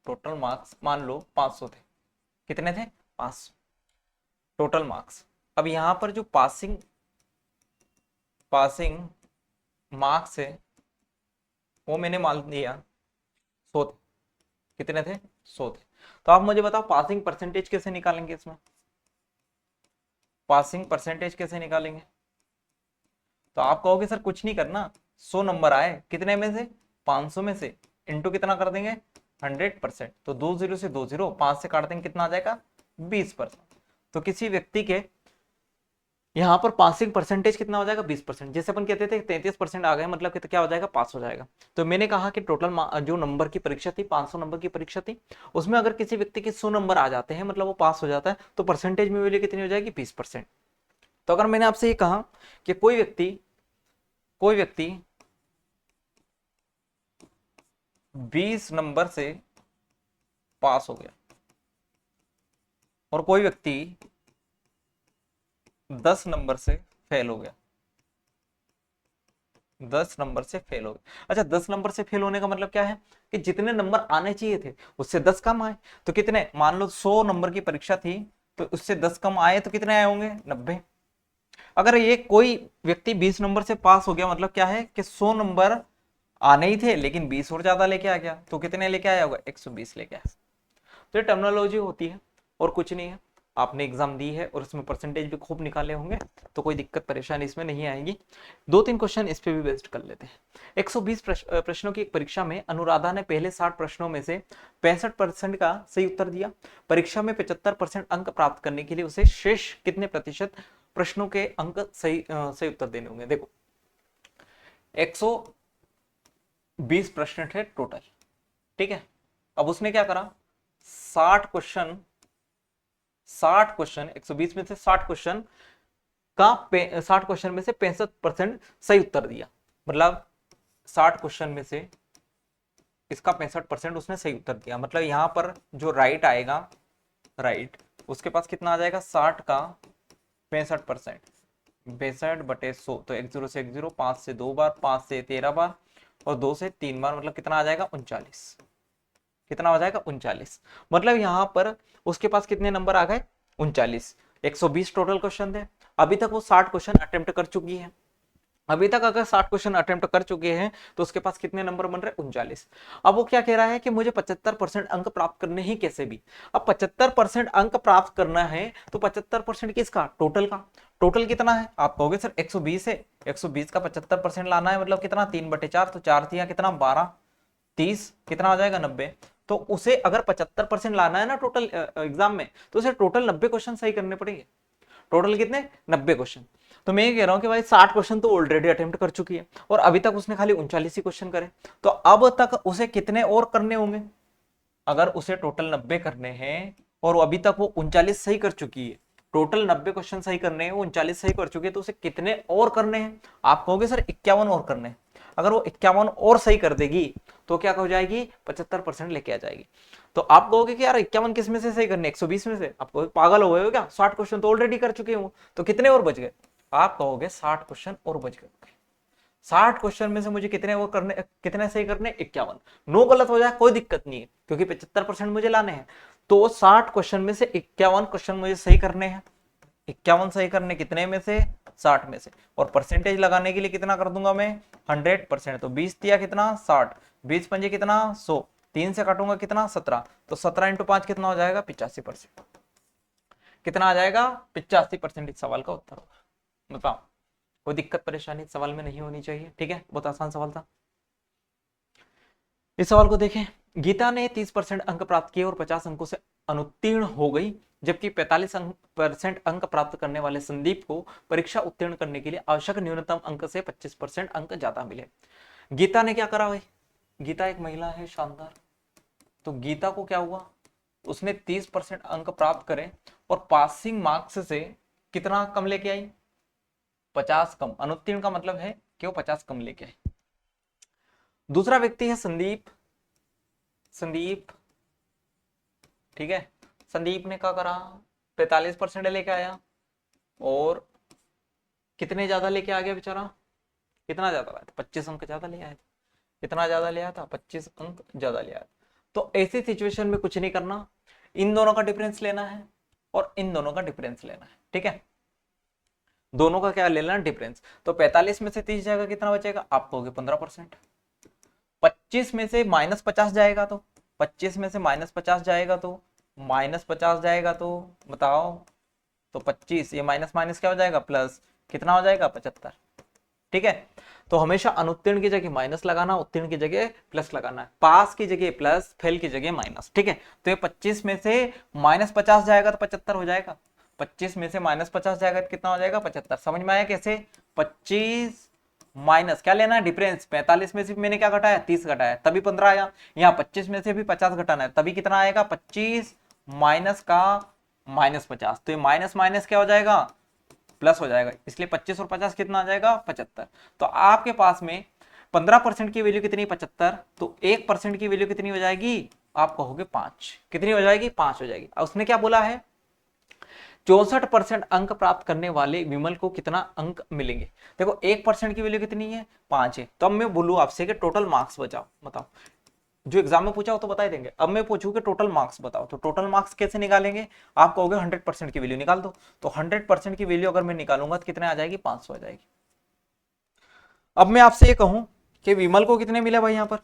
टोटल मार्क्स मान लो 500 थे। कितने थे, 500 टोटल मार्क्स। अब यहां पर जो पासिंग पासिंग मार्क्स है, वो मैंने मान लिया 100 थे। कितने थे, 100 थे। तो आप मुझे बताओ पासिंग परसेंटेज कैसे निकालेंगे इसमें, पासिंग परसेंटेज कैसे निकालेंगे। तो आप कहोगे सर कुछ नहीं करना, 100 नंबर आए कितने में से, 500 में से, इंटू कितना कर देंगे, 100%। तो 2 जीरो से 2 जीरो, 5 से काट देंगे, कितना आ जाएगा, 20%। तो किसी व्यक्ति के यहाँ पर पासिंग परसेंटेज कितना हो जाएगा, 20%। जैसे अपन कहते थे 33% आ गए, मतलब कि तो क्या हो जाएगा, पास हो जाएगा। तो मैंने कहा कि टोटल जो नंबर की परीक्षा थी, 500 नंबर की परीक्षा थी, उसमें अगर किसी व्यक्ति के 100 नंबर आ जाते हैं, मतलब वो पास हो जाता है, तो परसेंटेज में वैल्यू कितनी हो जाएगी, 20%। तो अगर मैंने आपसे ये कहा कि कोई व्यक्ति 20 नंबर से पास हो गया, और कोई व्यक्ति 10 नंबर से फेल हो गया, 10 नंबर से फेल हो गए। अच्छा, 10 नंबर से फेल होने का मतलब क्या है कि जितने नंबर आने चाहिए थे उससे 10 कम आए। तो कितने, मान लो 100 नंबर की परीक्षा थी, तो उससे 10 कम आए, तो कितने आए होंगे, 90। अगर ये कोई व्यक्ति 20 नंबर से पास हो गया, मतलब क्या है कि 100 नंबर आने ही थे, लेकिन 20 और ज्यादा लेके आ गया, तो कितने लेके आया होगा, 120 लेके आया। तो ये टर्मिनोलॉजी होती है, और कुछ नहीं है। आपने एग्जाम दी है और उसमें परसेंटेज भी खूब निकाले होंगे, तो कोई दिक्कत परेशानी इसमें नहीं आएगी। 2-3 क्वेश्चन इस पे भी बेस्ड कर लेते हैं। 120 प्रश्नों की एक परीक्षा में अनुराधा ने पहले 60 प्रश्नों में से 65% का सही उत्तर दिया। परीक्षा में 75% अंक प्राप्त करने के लिए उसे शेष कितने प्रतिशत प्रश्नों के अंक सही उत्तर देने होंगे। देखो 120 प्रश्न थे टोटल, ठीक है। अब उसने क्या करा, 60 क्वेश्चन 120 में से 60 क्वेश्चन का 60 क्वेश्चन में से 65% सही उत्तर दिया। मतलब 60 क्वेश्चन में से इसका 65% उसने सही उत्तर दिया। मतलब यहां पर जो राइट आएगा, राइट उसके पास कितना आ जाएगा, 60 का 65%, 65/100। तो 1 0 से 1 0, 5 से 2 बार, 5 से 13 बार, और 2 से 3 बार, मतलब कितना आ जाएगा, 39। कितना हो जाएगा, 39। मतलब यहां पर उसके पास कितने नंबर आ गए, 39। 120 टोटल क्वेश्चन थे, अभी तक वो 60 क्वेश्चन अटेम्प्ट कर चुकी है। अभी तक अगर 60 क्वेश्चन अटेम्प्ट कर चुके हैं, तो उसके पास कितने नंबर बन रहे, 39। अब वो क्या कह रहा है कि मुझे 75% अंक प्राप्त करने ही कैसे भी। अब 75% अंक प्राप्त करना है, तो 75% किसका, टोटल का। टोटल कितना है, आप कहोगे सर 120 है, 120 का 75% लाना है, मतलब कितना, 3/4। तो 4 तिया कितना, 12, 30, कितना आ जाएगा, 90। तो उसे अगर 75% लाना है ना टोटल एग्जाम में, तो उसे टोटल 90 क्वेश्चन सही करने पड़ेंगे। टोटल कितने? 90 क्वेश्चन। तो मैं ये कह रहा हूं कि भाई 60 क्वेश्चन तो ऑलरेडी अटेम्प्ट कर चुकी है और अभी तक उसने खाली 39 ही क्वेश्चन करे, तो अब तक उसे कितने और करने होंगे? अगर उसे टोटल 90 करने हैं और अभी तक वो 39 सही कर चुकी है, टोटल 90 क्वेश्चन सही करने हैं, वो 39 सही कर चुकी है, तो उसे कितने और करने हैं? आप कहोगे सर 51 और करने हैं। अगर वो 51 और सही कर देगी तो क्या हो जाएगी? 75% लेके आ जाएगी। तो आप कहोगे कि यार 51 किस में से सही करने? 120 में से। आप कहोगे पागल हो गए हो क्या, 60 क्वेश्चन तो ऑलरेडी कर चुके हूं, तो कितने और बच गए? आप कहोगे 60 क्वेश्चन और बच गए। 60 क्वेश्चन में से मुझे कितने वो करने, कितने सही करने? 51। नो गलत हो जाए कोई दिक्कत नहीं है, क्योंकि 75% मुझे लाने हैं। तो 60 क्वेश्चन में से 51 क्वेश्चन मुझे सही करने हैं। 51 सही करने कितने में से? 60 में से। और परसेंटेज लगाने के लिए कितना कर दूंगा मैं? 100%। तो 20 दिया कितना? 60। 20 पंजे कितना? 100। 3 से काटूंगा कितना? 17। तो 17 इंटू 5 कितना हो जाएगा? 85%। कितना आ जाएगा? 85% इस सवाल का उत्तर होगा। बताओ, कोई दिक्कत परेशानी इस सवाल में नहीं होनी चाहिए। ठीक है, बहुत आसान सवाल था। इस सवाल को देखें। गीता ने 30% अंक प्राप्त किए और 50 अंकों से अनुत्तीर्ण हो गई, जबकि 45% अंक प्राप्त करने वाले संदीप को परीक्षा उत्तीर्ण करने के लिए आवश्यक न्यूनतम अंक से 25% अंक ज्यादा मिले। गीता ने क्या करा भाई? गीता एक महिला है, शानदार। तो गीता को क्या हुआ? उसने 30% अंक प्राप्त करे और पासिंग मार्क्स से कितना कम लेके आई? 50 कम। अनुत्तीर्ण का मतलब है कि वो 50 कम लेके आई। दूसरा व्यक्ति है संदीप। संदीप, ठीक है, संदीप ने क्या करा? 45% लेके आया और कितने ज्यादा लेके आ गया बेचारा? कितना ज्यादा लाया था? 25 अंक ज्यादा ले आया था। कितना ज्यादा लिया था? 25 अंक ज्यादा लिया था। तो ऐसी सिचुएशन में कुछ नहीं करना, इन दोनों का डिफरेंस लेना है और इन दोनों का डिफरेंस लेना है। ठीक है, दोनों का क्या लेना? डिफरेंस। तो 45 में से 30 जाएगा, कितना बचेगा? आप कहोगे 15%। 25 में से -50 जाएगा तो, 25 में से -50 जाएगा तो, -50 जाएगा तो बताओ, तो 25 ये माइनस माइनस क्या हो जाएगा? प्लस। कितना हो जाएगा? 75। ठीक है, तो हमेशा अनुत्तीर्ण की जगह माइनस लगाना, उत्तीर्ण की जगह प्लस लगाना है। पास की जगह प्लस, फेल की जगह माइनस। ठीक है, तो ये 25 में से -50 जाएगा तो 75 हो जाएगा। 25 में से -50 जाएगा तो कितना हो जाएगा? 75। समझ में आया कैसे? 25 माइनस क्या लेना है? डिफरेंस। 45 में से मैंने क्या घटाया? 30 घटाया, तभी 15 आया। यहाँ 25 में से भी 50 घटाना है, तभी कितना आएगा? 25 माइनस का -50। तो ये माइनस माइनस क्या हो जाएगा? प्लस हो जाएगा। इसलिए 25 और 50 कितना आ जाएगा? 75। तो आपके पास में 15% की वैल्यू कितनी? 75। तो 1% की वैल्यू कितनी हो जाएगी? आप कहोगे 5। कितनी हो जाएगी? 5 हो जाएगी। अब उसने क्या बोला है? 64% अंक प्राप्त करने वाले विमल को कितना अंक मिलेंगे? देखो 1% की वैल्यू कितनी है? 5 है। तो अब मैं बोलूं आपसे कि टोटल मार्क्स बचाओ, बताओ। जो एग्जाम में पूछा हो तो बता ही देंगे। अब मैं पूछूं कि टोटल मार्क्स बताओ, तो टोटल मार्क्स कैसे निकालेंगे? आप कहोगे 100% की वैल्यू निकाल दो। तो 100% की वैल्यू अगर मैं निकालूंगा तो कितने आ जाएगी? 500 आ जाएगी। अब मैं आपसे ये कहूं कि विमल को कितने मिले भाई? यहां पर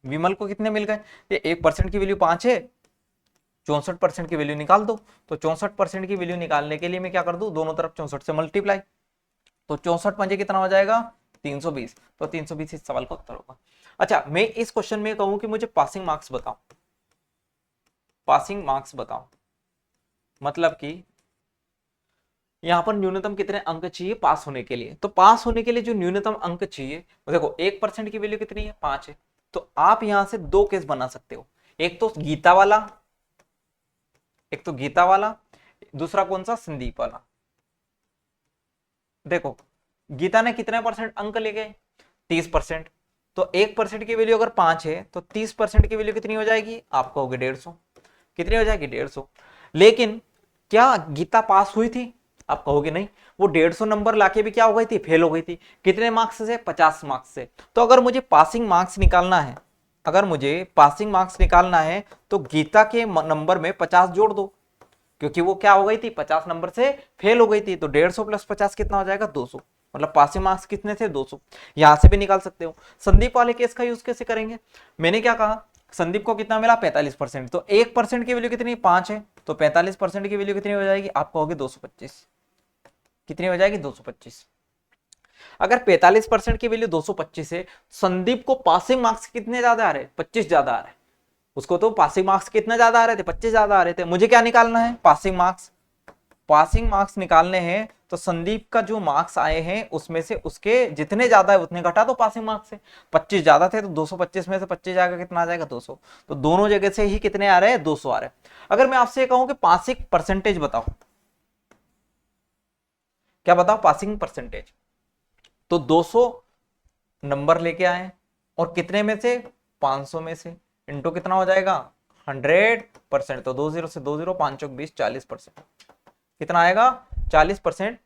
विमल को कितने मिल गए? ये 1% की वैल्यू 5 है, 64% की वैल्यू निकाल दो। तो 64% की वैल्यू निकालने के लिए मैं क्या कर दूं? दोनों तरफ 64 से मल्टीप्लाई। तो 64 पंजे कितना हो जाएगा? 320। तो 320 इस सवाल का उत्तर होगा। अच्छा, मैं इस क्वेश्चन में कहूं कि मुझे पासिंग मार्क्स बताओ, पासिंग मार्क्स बताओ, मतलब कि यहां पर न्यूनतम कितने अंक चाहिए पास होने के लिए? तो पास होने के लिए जो न्यूनतम अंक चाहिए, देखो 1% की वैल्यू कितनी है? 5 है। तो आप यहां से दो केस बना सकते हो, एक तो गीता वाला, एक तो गीता वाला, दूसरा कौन सा? संदीप वाला। देखो गीता ने कितने परसेंट अंक ले गए? 30%। तो 1% की वैल्यू अगर 5 है तो 30% की वैल्यू कितनी हो जाएगी? आप कहोगे 150। कितनी हो जाएगी? 150। लेकिन क्या गीता पास हुई थी? आप कहोगे नहीं, वो 150 नंबर लाके भी क्या हो गई थी? फेल हो गई थी। कितने मार्क्स से? 50 मार्क्स से। तो अगर मुझे पासिंग मार्क्स निकालना है, अगर मुझे पासिंग मार्क्स निकालना है तो गीता के नंबर में 50 जोड़ दो, क्योंकि वो क्या हो गई थी? 50 नंबर से फेल हो गई थी। तो 150 प्लस 50 कितना हो जाएगा? 200। मतलब पासिंग मार्क्स कितने थे? 200। यहां से भी निकाल सकते हो। संदीप वाले केस का यूज कैसे करेंगे? मैंने क्या कहा? संदीप को कितना मिला? 45%। तो 1% की वैल्यू कितनी? 5 है। तो 45% की वैल्यू कितनी हो जाएगी? आप कहोगे 225। कितनी हो जाएगी? 225। अगर 45% की वैल्यू 225 है, संदीप को पासिंग मार्क्स कितने ज्यादा आ रहे हैं? 25 ज्यादा आ रहे हैं। उसको तो पासिंग मार्क्स कितने ज्यादा आ रहे थे, 25 ज्यादा आ रहे थे। मुझे क्या निकालना है, पासिंग मार्क्स। पासिंग मार्क्स निकालने हैं तो संदीप का जो मार्क्स आए हैं उसमें से उसके जितने ज्यादा है उतने घटा दो पासिंग मार्क्स से। 25 ज्यादा थे तो 225 में से 25 जाएगा, कितना आ जाएगा 200। तो दोनों जगह से ही कितने आ रहे हैं, 200 आ रहे हैं। अगर मैं आपसे कहूं कि पासिंग परसेंटेज बताओ, क्या बताओ पासिंग परसेंटेज, तो 200 नंबर लेके आए और कितने में से, 500 में से, इंटू कितना हो जाएगा 100%। तो 20 से 20, 5 20, 40%। कितना आएगा 40%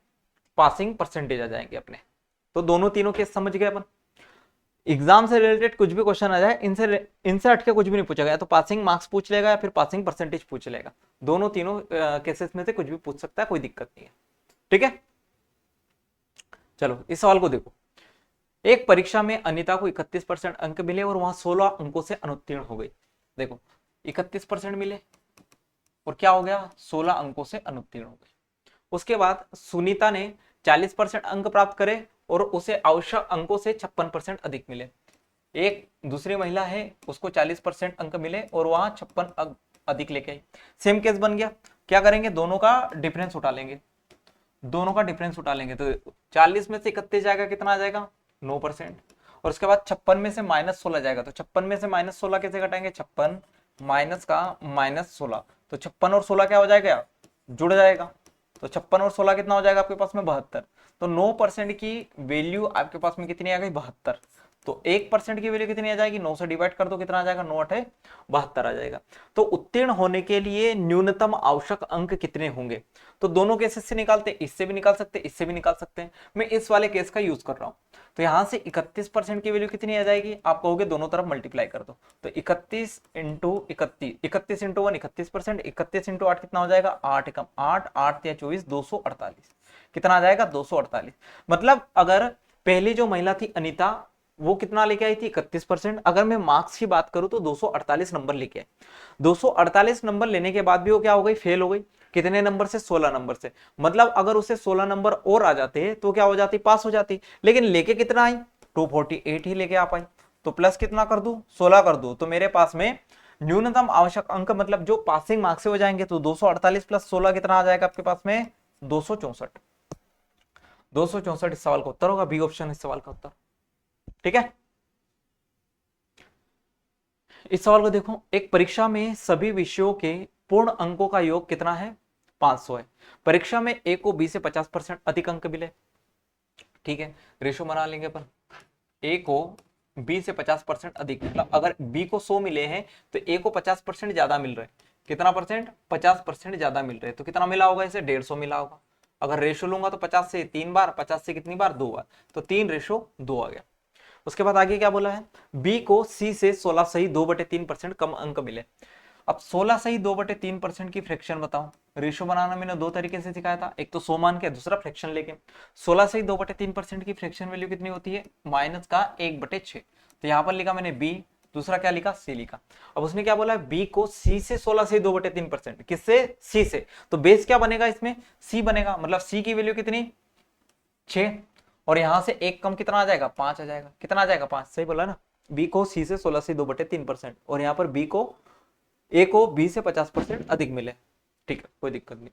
पासिंग परसेंटेज आ जाएंगे अपने। तो दोनों तीनों केस समझ गए अपन। एग्जाम से रिलेटेड कुछ भी क्वेश्चन आ जाए, इनसे हटके कुछ भी नहीं पूछा गया, तो पासिंग मार्क्स पूछ लेगा या फिर पासिंग परसेंटेज पूछ लेगा। दोनों तीनों केसेस में से कुछ भी पूछ सकता है, कोई दिक्कत नहीं है। ठीक है, चलो इस सवाल को देखो। एक परीक्षा में अनीता को 31% अंक मिले और वहां 16 अंकों से अनुत्तीर्ण हो गई। देखो 31% मिले और क्या हो गया, 16 अंकों से अनुत्तीर्ण हो गई। उसके बाद सुनीता ने 40% अंक प्राप्त करे और उसे आवश्यक अंकों से 56% अधिक मिले। एक दूसरी महिला है, उसको 40% अंक मिले और वहां 56 अंक अधिक लेके आई। सेम केस बन गया, क्या करेंगे, दोनों का डिफरेंस उठा लेंगे। दोनों का डिफरेंस उठा लेंगे तो 40 में से 31 जाएगा, कितना आ जाएगा 9%। और उसके बाद 56 में से -16 जाएगा, तो 56 में से -16 कैसे घटाएंगे, 56 माइनस का -16, तो 56 और 16 क्या हो जाएगा, जुड़ जाएगा। तो 56 और 16 कितना हो जाएगा आपके पास में 72। तो 9% की वैल्यू आपके पास में कितनी आ गई, 72। तो 1% की वैल्यू कितनी आ जाएगी, 9 से डिवाइड कर दो, कितना आ जाएगा 9 8 72 आ जाएगा। तो उत्तीर्ण होने के लिए न्यूनतम आवश्यक अंक कितने होंगे, तो दोनों केसेस से निकालते, इससे भी निकाल सकते, इससे भी निकाल सकते हैं। मैं इस वाले केस का यूज कर रहा हूं। तो यहां से 31% की वैल्यू कितनी आ जाएगी, आप कहोगे दोनों तरफ मल्टीप्लाई कर दो। तो 31 इंटू 31, 31 इंटू 1 31%, 31 इंटू 8 कितना हो जाएगा 8 कम 8 8 या 24, 248। कितना आ जाएगा 248। मतलब अगर पहली जो महिला थी अनीता, वो कितना लेके आई थी 31%। अगर मैं मार्क्स की बात करूं तो 248 नंबर लेके आई। 248 नंबर लेने के बाद भी वो क्या हो गई, फेल हो गई। कितने नंबर से, 16 नंबर से। मतलब अगर उसे 16 नंबर और आ जाते तो क्या हो जाती, पास हो जाती। लेकिन लेके कितना आई, 248 ही लेके आ पाई। तो प्लस कितना कर दू, 16 कर दू, तो मेरे पास में न्यूनतम आवश्यक अंक मतलब जो पासिंग मार्क्स से हो जाएंगे, तो 248 प्लस 16 कितना आ जाएगा आपके पास में 264। 264 इस सवाल का उत्तर होगा, बी ऑप्शन इस सवाल का उत्तर। ठीक है, इस सवाल को देखो। एक परीक्षा में सभी विषयों के पूर्ण अंकों का योग कितना है, 500 है। परीक्षा में ए को बी से 50% अधिक अंक मिले। ठीक है, रेशो बना लेंगे अपन। ए को बी से 50% अधिक, मतलब अगर बी को 100 मिले हैं तो ए को 50% ज्यादा मिल रहे हैं। कितना परसेंट, 50% ज्यादा मिल रहे हैं। तो कितना मिला होगा इसे, 150 मिला होगा। अगर रेशो लूंगा तो 50 से 3 बार, 50 से कितनी बार, 2 बार, तो 3:2 आ गया। उसके बाद आगे क्या बोला है, बी को सी से 16 सही 2/3% कम अंक मिले। अब 16 सही 2/3% की फ्रैक्शन बताओ। रेशियो बनाना मैंने दो तरीके से सिखाया था, एक तो 100 मान के, दूसरा फ्रैक्शन लेके। 16 सही 2/3% की फ्रैक्शन वैल्यू कितनी होती है, माइनस का 1/6। तो यहां पर लिखा मैंने बी, दूसरा क्या लिखा, सी लिखा। अब उसने क्या बोला, बी को सी से 16 सही 2/3%, किससे, सी से। तो बेस क्या बनेगा इसमें, सी बनेगा। मतलब सी की वैल्यू कितनी, 6, और यहां से एक कम कितना आ जाएगा, 5 आ जाएगा। कितना आ जाएगा, 5, सही बोला ना। बी को सी से 16 से 2/3%, और यहाँ पर बी को ए को बी से 50% अधिक मिले। ठीक है, कोई दिक्कत नहीं।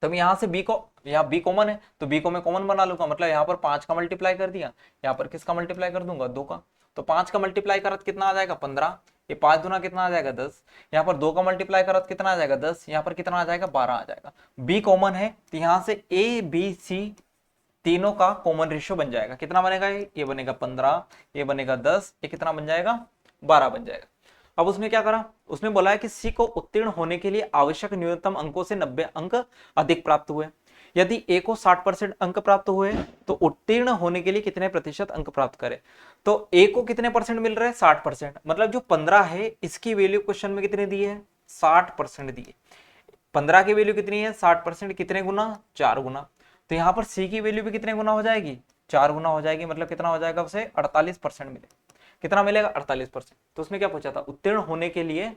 तब यहां से बी को, यहाँ बी कॉमन है तो बी को मैं कॉमन बना लूंगा। मतलब यहाँ पर 5 का मल्टीप्लाई कर दिया, यहाँ पर किसका मल्टीप्लाई कर दूंगा, 2 का। तो 5 का मल्टीप्लाई करत कितना आ जाएगा, 15। ये 5 दूना कितना आ जाएगा, 10। यहाँ पर 2 का मल्टीप्लाई करत कितना आ जाएगा, 10। यहाँ पर कितना आ जाएगा, 12 आ जाएगा। बी कॉमन है तो यहाँ से ए बी सी तीनों का कॉमन रेशियो बन जाएगा। कितना बनेगा, ये बनेगा 15, ये बनेगा 10, ये कितना बन जाएगा, 12 बन जाएगा। अब उसने क्या करा, उसने बोला है कि सी को उत्तीर्ण होने के लिए आवश्यक न्यूनतम अंकों से 90 अंक अधिक प्राप्त हुए। यदि ए को 60% अंक प्राप्त हुए तो उत्तीर्ण होने के लिए कितने प्रतिशत अंक प्राप्त करे। तो ए को कितने परसेंट मिल रहे हैं, 60%। मतलब जो 15 है इसकी वैल्यू क्वेश्चन में कितने दी है, 60% दी है। 15 की वैल्यू कितनी है, 60%, कितने गुना, 4 गुना। तो यहाँ पर सी की वैल्यू भी कितने गुना हो जाएगी, 4 गुना हो जाएगी। मतलब कितना हो जाएगा, उसे 48% मिले। कितना मिलेगा, 48%। तो उसने क्या पूछा था, उत्तीर्ण होने के लिए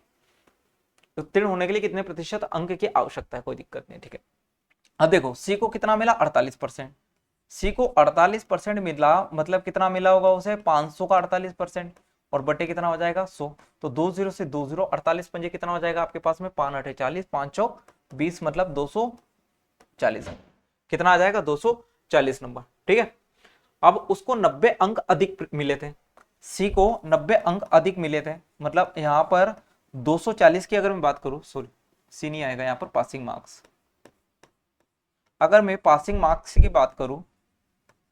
कितने प्रतिशत अंक की आवश्यकता है, कोई दिक्कत नहीं। ठीक है, अब देखो सी को कितना मिला, 48%। सी को 48% मिला, मतलब कितना मिला होगा उसे, 500 का 48%। और बटे कितना हो जाएगा 100। तो 20 से 20 48 पंजे कितना हो जाएगा आपके पास में 5 8 40 5 चौक 20 मतलब 240 कितना आ जाएगा 240 नंबर। ठीक है, अब उसको 90 अंक अधिक मिले थे, सी को 90 अंक अधिक मिले थे, मतलब यहां पर 240 की अगर मैं बात करूं, सॉरी सी नहीं आएगा यहां पर, पासिंग मार्क्स, अगर मैं पासिंग मार्क्स की बात करूं,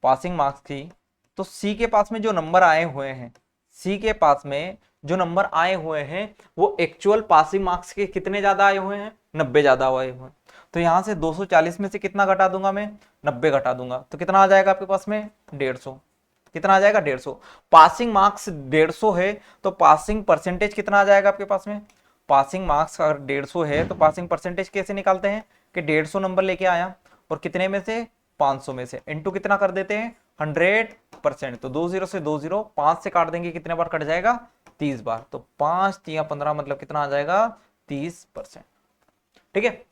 पासिंग मार्क्स की, तो सी के पास में जो नंबर आए हुए हैं, सी के पास में जो नंबर आए हुए हैं वो एक्चुअल पासिंग मार्क्स के कितने ज्यादा आए हुए हैं, 90 ज्यादा आए हुए हैं। तो यहां से 240 में से कितना घटा दूंगा मैं, 90 घटा दूंगा, तो कितना आ जाएगा आपके पास में 150। कितना आ जाएगा 150। पासिंग मार्क्स 150 है तो पासिंग परसेंटेज कितना आ जाएगा आपके पास में, पासिंग मार्क्स अगर 150 है तो पासिंग परसेंटेज कैसे निकालते हैं कि 150 नंबर लेके आया और कितने में से 500 में से इंटू कितना कर देते हैं 100%। तो 20 से 20 5 से काट देंगे कितने बार कट जाएगा 30 बार, तो 5 या 15 मतलब कितना आ जाएगा 30%। ठीक है,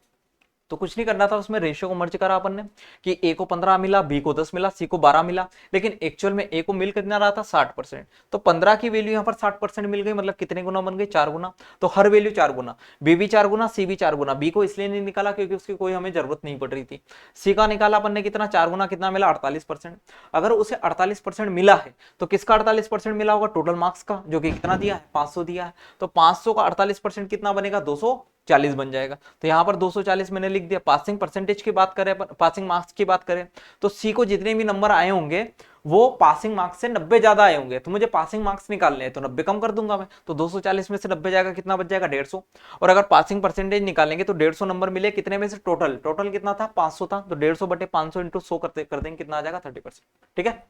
तो कुछ नहीं करना था, उसमें रेशियो को मर्ज करा अपन ने कि ए को 15 मिला, बी को 10 मिला, सी को 12 मिला, लेकिन एक्चुअल में ए को मिल कितना रहा था 60%। तो 15 की वैल्यू यहाँ पर 60% मिल गई, मतलब कितने गुना बन गई 4 गुना। तो हर वैल्यू 4 गुना, बी भी 4 गुना, सी भी 4 गुना। बी को इसलिए नहीं निकाला क्योंकि उसकी कोई हमें जरूरत नहीं पड़ रही थी। सी का निकाला अपन ने कितना 4 गुना, कितना मिला 48%। अगर उसे 48% मिला है तो किसका 48% मिला होगा, टोटल मार्क्स का, जो कि कितना दिया है 500 दिया है। तो 500 का 48% कितना बनेगा 240 बन जाएगा। तो यहां पर 240 मैंने लिख दिया। पासिंग परसेंटेज की बात करें, पासिंग मार्क्स की बात करें, तो सी को जितने भी नंबर आए होंगे वो पासिंग मार्क्स से 90 ज्यादा आए होंगे, तो मुझे पासिंग मार्क्स निकालने हैं तो 90 कम कर दूंगा मैं, तो 240 में से 90 जाएगा, कितना बच जाएगा 150। और अगर पासिंग परसेंटेज निकालेंगे तो 150 नंबर मिले, कितने में से टोटल कितना था 500 था, तो 150 बटे 500 इंटू 100 कर देंगे, कितना आ जाएगा 30%। ठीक है,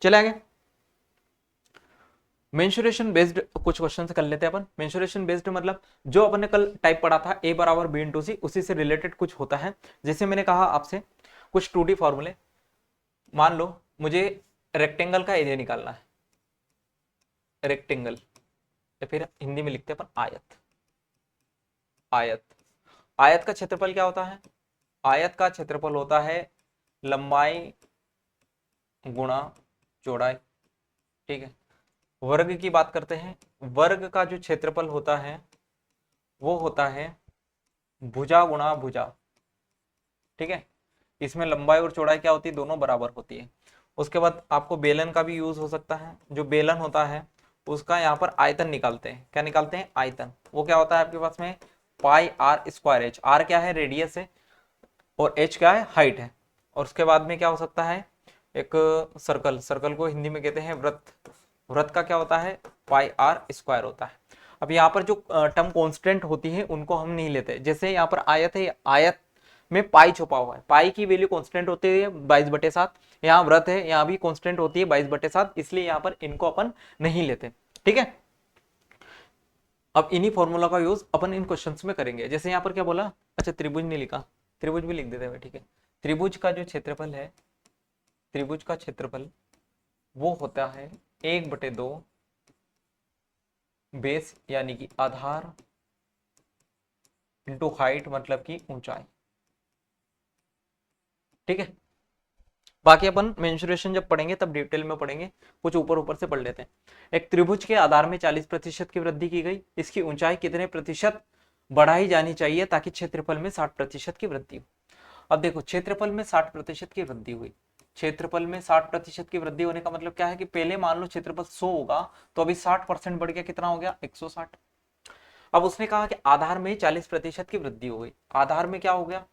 चले आगे। मेंसुरेशन बेस्ड कुछ क्वेश्चन कर लेते हैं अपन। मेंसुरेशन बेस्ड मतलब जो अपन ने कल टाइप पढ़ा था ए बराबर बी इंटू सी, उसी से रिलेटेड कुछ होता है। जैसे मैंने कहा आपसे कुछ 2D फॉर्मूले, मान लो मुझे रेक्टेंगल का एरिया निकालना है, रेक्टेंगल, या फिर हिंदी में लिखते हैं अपन आयत। आयत, आयत का क्षेत्रफल क्या होता है, आयत का क्षेत्रफल होता है लंबाई गुणा चौड़ाई। ठीक है, वर्ग की बात करते हैं, वर्ग का जो क्षेत्रफल होता है वो होता है भुजा गुणा भुजा। ठीक है, इसमें लंबाई और चौड़ाई क्या होती है, दोनों बराबर होती है। उसके बाद आपको बेलन का भी यूज हो सकता है, जो बेलन होता है उसका यहाँ पर आयतन निकालते हैं। क्या निकालते हैं, आयतन। वो क्या होता है आपके पास में पाई आर स्क्वायर एच। आर क्या है, रेडियस है, और एच क्या है, हाइट है। और उसके बाद में क्या हो सकता है, एक सर्कल, सर्कल को हिंदी में कहते हैं वृत्त। वृत्त का क्या होता है, पाई आर स्क्वायर होता है। अब यहाँ पर जो टर्म कांस्टेंट होती है उनको हम नहीं लेते। जैसे यहाँ पर आयत है, आयत में पाई छुपा हुआ है, पाई की वैल्यू कांस्टेंट होती है 22/7। यहाँ वृत्त है, यहाँ भी कांस्टेंट होती है 22/7, इसलिए यहाँ पर इनको अपन नहीं लेते। ठीक है, अब इन्हीं फॉर्मूला का यूज अपन इन क्वेश्चंस में करेंगे। जैसे यहाँ पर क्या बोला, अच्छा त्रिभुज नहीं लिखा, त्रिभुज भी लिख देते हैं। ठीक है, त्रिभुज का जो क्षेत्रफल है, त्रिभुज का क्षेत्रफल वो होता है 1/2 बेस यानी कि आधार इंटू हाइट मतलब कि ऊंचाई। ठीक है, बाकी अपन मेंसुरेशन जब पढ़ेंगे तब डिटेल में पढ़ेंगे, कुछ ऊपर ऊपर से पढ़ लेते हैं। एक त्रिभुज के आधार में 40% की वृद्धि की गई, इसकी ऊंचाई कितने प्रतिशत बढ़ाई जानी चाहिए ताकि क्षेत्रफल में 60% की वृद्धि हो। अब देखो क्षेत्रफल में 60% की वृद्धि हुई, क्षेत्रफल में 60% की वृद्धि होने का मतलब क्या है कि पहले मान लो क्षेत्रफल 100 होगा, तो अभी 60% बढ़ गया, कितना हो गया 160। अब उसने कहा कि आधार में 40% की वृद्धि हो गई, आधार में क्या हो गया,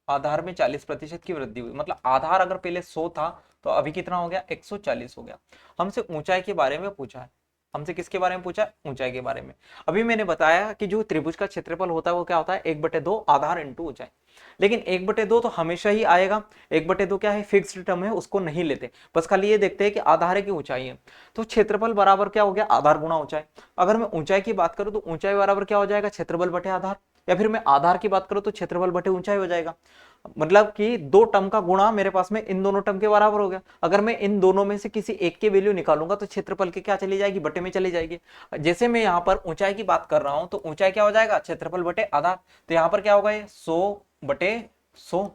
आधार में 40% की वृद्धि हुई, मतलब आधार अगर पहले 100 था तो अभी कितना हो गया 140 हो गया। हमसे ऊंचाई के बारे में पूछा है, हमसे किसके बारे में पूछा है, ऊंचाई के बारे में। अभी मैंने बताया कि जो त्रिभुज का क्षेत्रफल होता है वो क्या होता है 1/2 आधार इंटू ऊंचाई, लेकिन 1/2 तो हमेशा ही आएगा। 1/2 क्या है, फिक्स्ड टर्म है, उसको नहीं लेते, बस खाली ये देखते हैं कि आधार है कि ऊंचाई है। तो क्षेत्रफल बराबर क्या हो गया, आधार गुणा ऊंचाई। अगर मैं ऊंचाई की बात करूं तो ऊंचाई बराबर क्या हो जाएगा, क्षेत्रफल बटे आधार, या फिर मैं आधार की बात करूं तो क्षेत्रफल बटे ऊंचाई हो जाएगा। मतलब कि दो टर्म का गुणा मेरे पास में इन दोनों टर्म के बराबर हो गया। अगर मैं इन दोनों में से किसी एक की वैल्यू निकालूंगा तो क्षेत्रफल की क्या चली जाएगी, बटे में चली जाएगी। जैसे मैं यहाँ पर ऊंचाई की बात कर रहा हूं तो ऊंचाई क्या हो जाएगा, क्षेत्रफल बटे आधार। तो यहाँ पर क्या होगा, ये 100/100,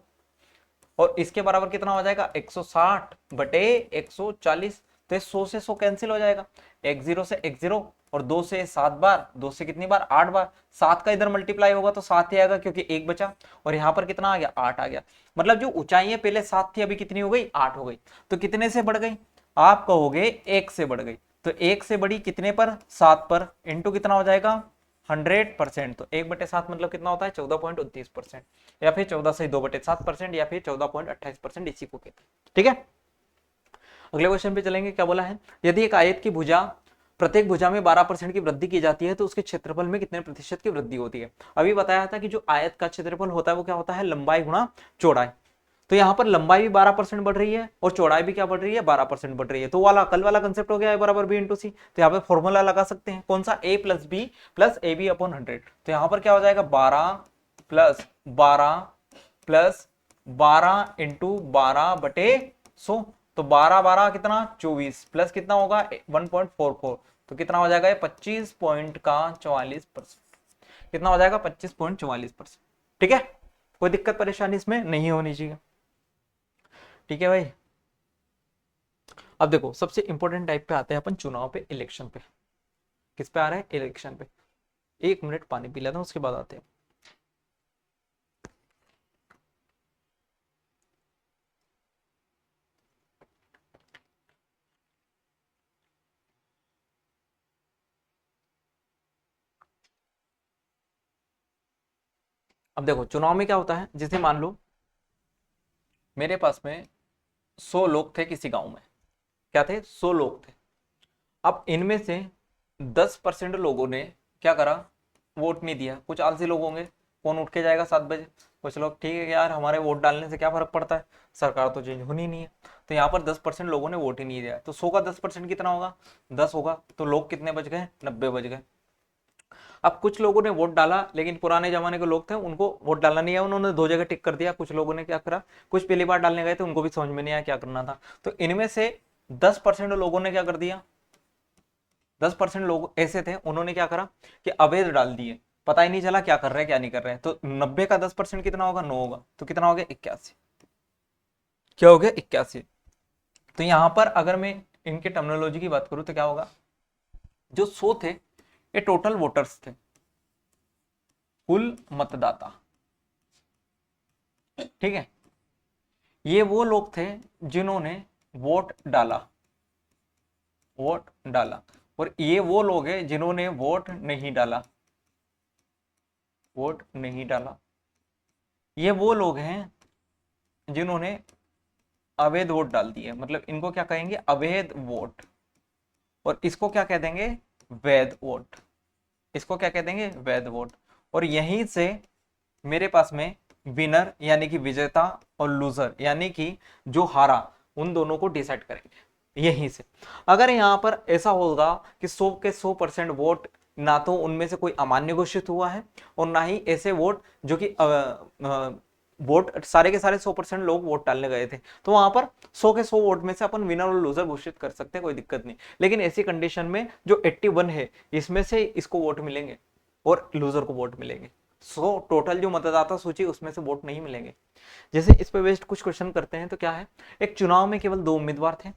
और इसके बराबर कितना हो जाएगा 160/140। तो 100 से 100 कैंसिल हो जाएगा, एक जीरो से एक जीरो, और 2 से 7 बार, 2 से कितनी बार 8 बार, 7 का इधर मल्टीप्लाई होगा तो 7 ही आएगा क्योंकि एक बचा, और यहाँ पर कितना आ गया 8 आ गया। मतलब जो ऊंचाई पहले 7 थी अभी कितनी हो गई 8 हो गई। तो कितने से बढ़ गई, आप कहोगे 1 से बढ़ गई। तो 1 से बढ़ी कितने पर 7 पर, इंटू कितना हो जाएगा 100%। तो 1/7 मतलब कितना होता है 14.29%, या फिर 14 से 2/7%, या फिर 14.28%, इसी को कहते हैं। ठीक है, अगले क्वेश्चन पे चलेंगे। क्या बोला है, यदि एक आयत की भुजा, प्रत्येक भुजा में 12% की वृद्धि की जाती है तो उसके क्षेत्रफल में कितने प्रतिशत की वृद्धि होती है। अभी बताया था कि जो आयत का क्षेत्रफल होता है वो क्या होता है, लंबाई गुणा चौड़ाई। तो यहाँ पर लंबाई भी 12% बढ़ रही है और चौड़ाई भी क्या बढ़ रही है 12% बढ़ रही है। तो वाला कल वाला कंसेप्ट हो गया है बराबर बी इंटू सी। तो यहाँ पे फॉर्मूला लगा सकते हैं कौन सा, a plus B plus A B upon 100। तो यहाँ पर क्या हो जाएगा 12 प्लस 12 प्लस 12 इंटू 12/100। तो 12 12 कितना 24 प्लस कितना होगा 1.44, तो कितना हो जाएगा 25.44%। कितना हो जाएगा 25.44%। ठीक है, कोई दिक्कत परेशानी इसमें नहीं होनी चाहिए। ठीक है भाई, अब देखो सबसे इंपॉर्टेंट टाइप पे आते हैं अपन, चुनाव पे, इलेक्शन पे। किस पे आ रहे हैं, इलेक्शन पे। 1 मिनट पानी पी लेता हूं उसके बाद आते हैं। अब देखो चुनाव में क्या होता है, जैसे मान लो मेरे पास में 100 लोग थे किसी गांव में, क्या थे 100 लोग थे। अब इनमें से 10% लोगों ने क्या करा, वोट नहीं दिया। कुछ आलसी लोग होंगे, कौन उठ के जाएगा 7 बजे। कुछ लोग ठीक है यार हमारे वोट डालने से क्या फर्क पड़ता है, सरकार तो चेंज होनी नहीं है। तो यहाँ पर 10% लोगों ने वोट ही नहीं दिया, तो 100 का 10% कितना होगा 10 होगा। तो लोग कितने बच गए 90 बच गए। अब कुछ लोगों ने वोट डाला, लेकिन पुराने जमाने के लोग थे उनको वोट डालना नहीं है, उन्होंने 2 जगह टिक कर दिया। कुछ लोगों ने क्या करा, कुछ पहली बार डालने गए थे उनको भी समझ में नहीं आया क्या करना था। तो इनमें से 10% लोगों ने क्या कर दिया, 10% लोग ऐसे थे उन्होंने क्या करा कि अवैध डाल दिए, पता ही नहीं चला क्या कर रहे हैं क्या नहीं कर रहे हैं। तो 90 का 10% कितना होगा 9 होगा, तो कितना हो गया 81। क्या हो गया 81। तो यहां पर अगर मैं इनके टर्मिनोलॉजी की बात करूं तो क्या होगा, जो 100 थे ये टोटल वोटर्स थे, कुल मतदाता। ठीक है, ये वो लोग थे जिन्होंने वोट डाला, वोट डाला। और ये वो लोग हैं जिन्होंने वोट नहीं डाला, वोट नहीं डाला। ये वो लोग हैं जिन्होंने अवैध वोट डाल दिए, मतलब इनको क्या कहेंगे अवैध वोट। और इसको क्या कह देंगे वैध वोट, इसको क्या कह देंगे वैध वोट। और यहीं से मेरे पास में विनर यानी कि विजेता और लूजर यानी कि जो हारा, उन दोनों को डिसाइड करेंगे यहीं से। अगर यहाँ पर ऐसा होगा कि 100 के 100% वोट ना तो उनमें से कोई अमान्य घोषित हुआ है और ना ही ऐसे वोट जो कि वोट सारे के सारे 100% लोग वोट डालने गए थे, तो वहां पर 100 के 100 वोट में से अपन विनर और लूजर घोषित कर सकते हैं, कोई दिक्कत नहीं। लेकिन ऐसी कंडीशन में जो 81 है इसमें से इसको वोट मिलेंगे और लूजर को वोट मिलेंगे। 100 टोटल जो मतदाता सूची उसमें से वोट नहीं मिलेंगे। जैसे इस पे बेस्ड कुछ क्वेश्चन करते हैं तो क्या है, एक चुनाव में केवल 2 उम्मीदवार थे।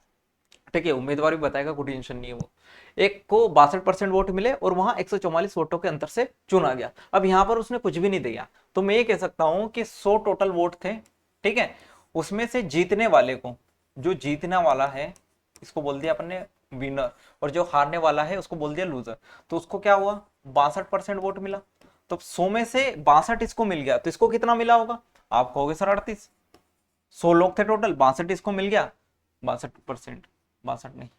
ठीक है, उम्मीदवार भी बताएगा, कोई टेंशन नहीं है वो। एक को 62% वोट मिले और वहां 144 वोटों के अंतर से चुना गया। अब यहां पर उसने कुछ भी नहीं दिया, तो मैं ये कह सकता हूं कि 100 टोटल वोट थे। ठीक है, उसमें से जीतने वाले को, जो जीतने वाला है इसको बोल दिया अपन ने विनर, और जो हारने वाला है उसको बोल दिया लूजर। तो उसको क्या हुआ 62% वोट मिला। तो 100 में से 62 इसको मिल गया, तो इसको कितना मिला होगा, आप कहोगे सर 38। 100 लोग थे टोटल, 62 इसको मिल गया, 62%, 62 नहीं,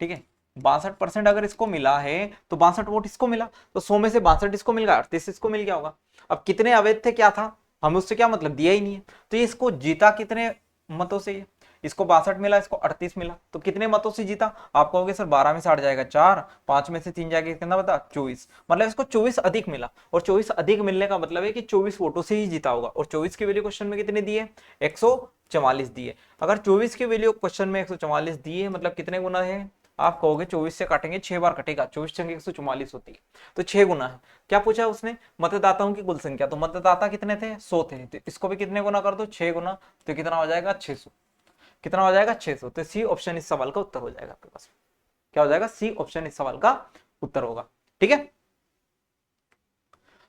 ठीक है 62% अगर इसको मिला है तो 62 वोट इसको मिला। तो 100 में से 62 इसको मिल गया, 38 इसको मिल गया होगा। अब कितने अवैध थे क्या था, हमें उससे क्या मतलब, दिया ही नहीं है। तो ये इसको जीता कितने मतों से, इसको 62 मिला, इसको 38 मिला, तो कितने मतों से जीता। आप कहोगे सर 12 में से 8 जाएगा 4, 5 में से 3 जाएगा कितना बता 24, मतलब इसको 24 अधिक मिला। और 24 अधिक मिलने का मतलब है कि 24 वोटों से ही जीता होगा। और 24 की वैल्यू क्वेश्चन में कितने दिए 144 दिए। अगर 24 की वैल्यू क्वेश्चन में 144 दिए मतलब कितने गुना है, आप कहोगे 24 से काटेंगे 6 बार कटेगा, 24 संख्या 144 होती है, तो 6 गुना है। क्या पूछा उसने, मतदाताओं की कुल संख्या, तो मतदाता कितने थे 100 थे, तो इसको भी कितने गुना कर दो 6 गुना, तो कितना हो जाएगा 600। कितना हो जाएगा 600। तो सी ऑप्शन इस सवाल का उत्तर हो जाएगा आपके पास। क्या हो जाएगा? सी ऑप्शन इस सवाल का उत्तर होगा। ठीक है,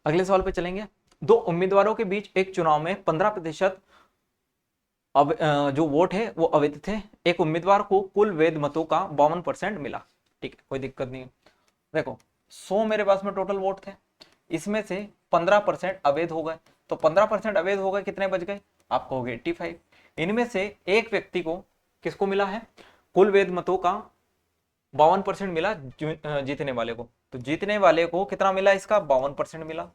अगले सवाल पे चलेंगे। दो उम्मीदवारों के बीच एक चुनाव में 15% जो वोट है वो अवैध थे। एक उम्मीदवार को कुल वैध मतों का 52% मिला। ठीक है, कोई दिक्कत नहीं है। देखो 100 मेरे पास में टोटल वोट थे, इसमें से 15% अवैध हो गए। तो 15% अवैध हो गए, कितने बच गए? आपको हो गए 85। इनमें से एक व्यक्ति को, किसको मिला है? कुल वैध मतों का 52% मिला जीतने वाले को। तो जीतने वाले को कितना मिला? इसका 52% मिला।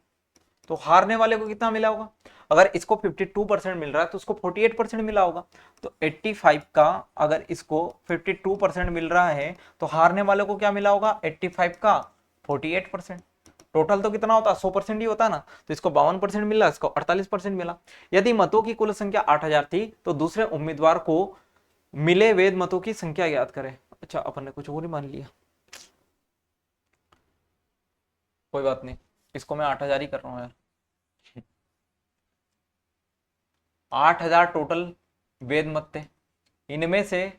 तो हारने वाले को कितना मिला होगा? अगर इसको 52% मिल रहा है तो उसको 48% मिला होगा। तो 85 का अगर इसको 52% मिल रहा है तो हारने वाले को क्या मिला होगा? 85 का 48%। टोटल तो कितना होता? 100% ही होता ना। तो इसको 52% मिला, इसको 48% मिला। यदि मतों की कुल संख्या 8000 थी तो दूसरे उम्मीदवार को मिले वैध मतों की संख्या ज्ञात करें। अच्छा, अपन ने कुछ और ही मान लिया, कोई बात नहीं, इसको मैं 8000 ही कर रहा हूँ यार। 8000 टोटल वैध मत थे, इनमें से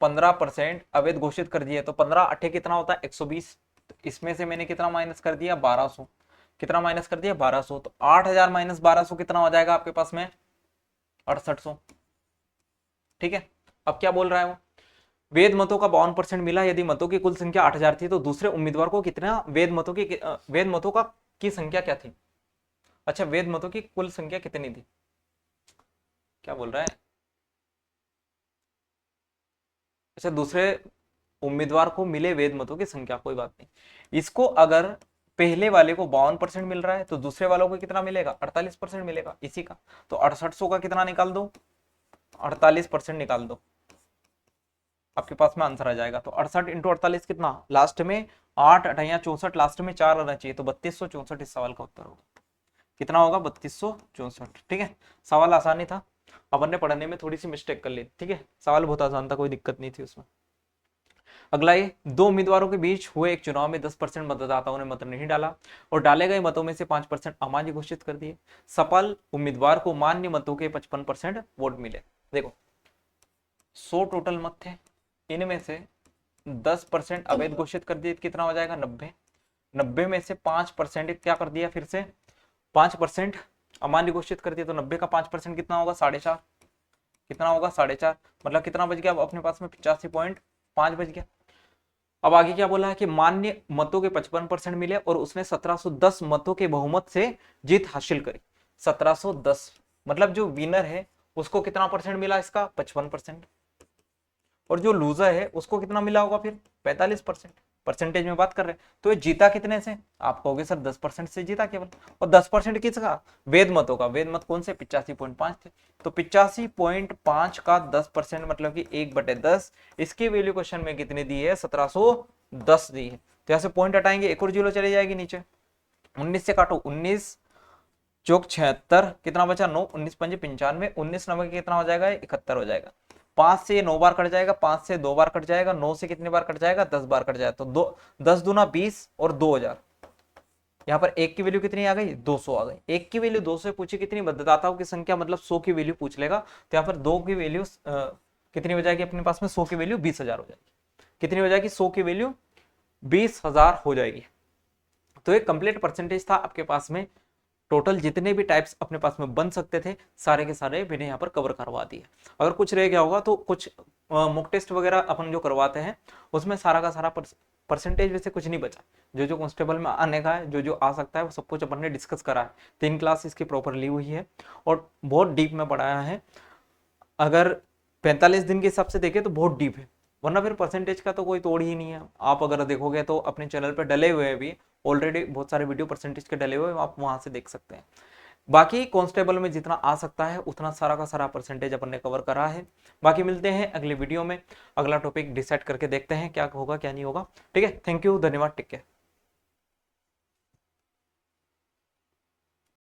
15% अवैध घोषित कर दिए। तो 15 अट्ठे कितना होता है? 120। तो इसमें से मैंने कितना माइनस कर दिया? 1200। कितना माइनस कर दिया? 1200। तो 8000 माइनस 1200 कितना हो जाएगा आपके पास में? 6800। ठीक है, अब क्या बोल रहा है वो? वैध मतों का 52% मिला यदि मतों की कुल संख्या 8000 थी तो दूसरे उम्मीदवार को कितना वैध मतों का की संख्या क्या थी? अच्छा, वैध मतों की कुल संख्या कितनी थी? क्या बोल रहा है? अच्छा, दूसरे उम्मीदवार को मिले वैध मतों की संख्या, कोई बात नहीं। इसको अगर पहले वाले को 52% मिल रहा है तो दूसरे वालों को कितना मिलेगा? 48% मिलेगा इसी का। तो 6800 का कितना निकाल दो? 48% निकाल दो, आपके पास में आंसर आ जाएगा। तो 68 इंटू 48 कितना? लास्ट में 8 अठैया 64, लास्ट में 4 आना चाहिए। तो 3264 इस सवाल का उत्तर होगा। कितना होगा? 3264। ठीक है, सवाल आसानी था, अपन ने पढ़ने में थोड़ी सी मिस्टेक कर ली। ठीक है, सवाल बहुत आसान था, कोई दिक्कत नहीं थी उसमें। अगला ये, दो उम्मीदवारों के बीच हुए एक चुनाव में 10% मतदाताओं ने मत नहीं डाला और डाले गए मतों में से 5% अमान्य घोषित कर दिए। सफल उम्मीदवार को मान्य मतों के 55% वोट मिले। देखो 100 टोटल मत थे, इनमें से 10% अवैध घोषित कर दिए, कितना हो जाएगा? 90। 90 में से 5% क्या कर दिया? फिर से 5% अमान्य घोषित कर दिया। तो 90 का 5% कितना होगा? 4.5। कितना होगा? 4.5। मतलब कितना बच गया अपने पास में? 85.5 बच गया। अब आगे क्या बोला है कि मान्य मतों के 55% मिले और उसने 1710 मतों के बहुमत से जीत हासिल करी। 1710 मतलब जो विनर है उसको कितना परसेंट मिला? इसका 55%। और जो लूजर है उसको कितना मिला होगा? फिर 45%। परसेंटेज में बात कर रहे हैं। तो ये जीता कितने से? आप कहोगे सर 10% से जीता केवल। और 10% किसका? वेद मतों का। वेद मत कौन से? 85.5 थे। तो 85.5 का 10% मतलब कि 1/10। इसकी वैल्यू क्वेश्चन में कितनी दी है? 1710 दी है। तो यहाँ से पॉइंट हटाएंगे, एक और जीरो चली जाएगी नीचे। 19 से काटो, 19 चौक 76, कितना बचा? 9। 19 पंजे 95, 19 नंबर कितना हो जाएगा? 71 हो जाएगा। 5 से 9 बार कट जाएगा, 5 से 2 बार कट जाएगा, 9 से कितनी बार कट जाएगा? 10 बार कट जाएगा। तो 10 दूना 20 और 2000। यहाँ पर एक की वैल्यू कितनी आ गई? 200 आ गई। एक की वैल्यू 200 पूछी, कितनी मतदाताओं की संख्या मतलब 100 की वैल्यू पूछ लेगा। तो यहाँ पर 2 की वैल्यू कितनी हो जाएगी अपने पास में? 100 की वैल्यू 20,000 हो जाएगी। कितनी हो जाएगी? 100 की वैल्यू 20,000 हो जाएगी। तो एक कंप्लीट परसेंटेज था आपके पास में। टोटल जितने भी टाइप्स अपने पास में बन सकते थे सारे के सारे मैंने यहाँ पर कवर करवा दिए। अगर कुछ रह गया होगा तो कुछ मॉक टेस्ट वगैरह अपन जो करवाते हैं उसमें सारा का सारा परसेंटेज वैसे कुछ नहीं बचा। जो जो कांस्टेबल में आने का है, जो जो आ सकता है, वो सब कुछ अपन ने डिस्कस करा है। 3 क्लास इसकी प्रॉपर ली हुई है और बहुत डीप में पढ़ाया है। अगर 45 दिन के हिसाब से देखें तो बहुत डीप है, वरना फिर परसेंटेज का तो कोई तोड़ ही नहीं है। आप अगर देखोगे तो अपने चैनल पर डले हुए हैं भी ऑलरेडी बहुत सारे वीडियो परसेंटेज के डले हुए हैं, आप वहां से देख सकते हैं। बाकी कांस्टेबल में जितना आ सकता है उतना सारा का सारा परसेंटेज अपन ने कवर करा है। बाकी मिलते हैं अगले वीडियो में, अगला टॉपिक डिसाइड करके देखते हैं क्या होगा क्या नहीं होगा। ठीक है, थैंक यू, धन्यवाद, टेक केयर।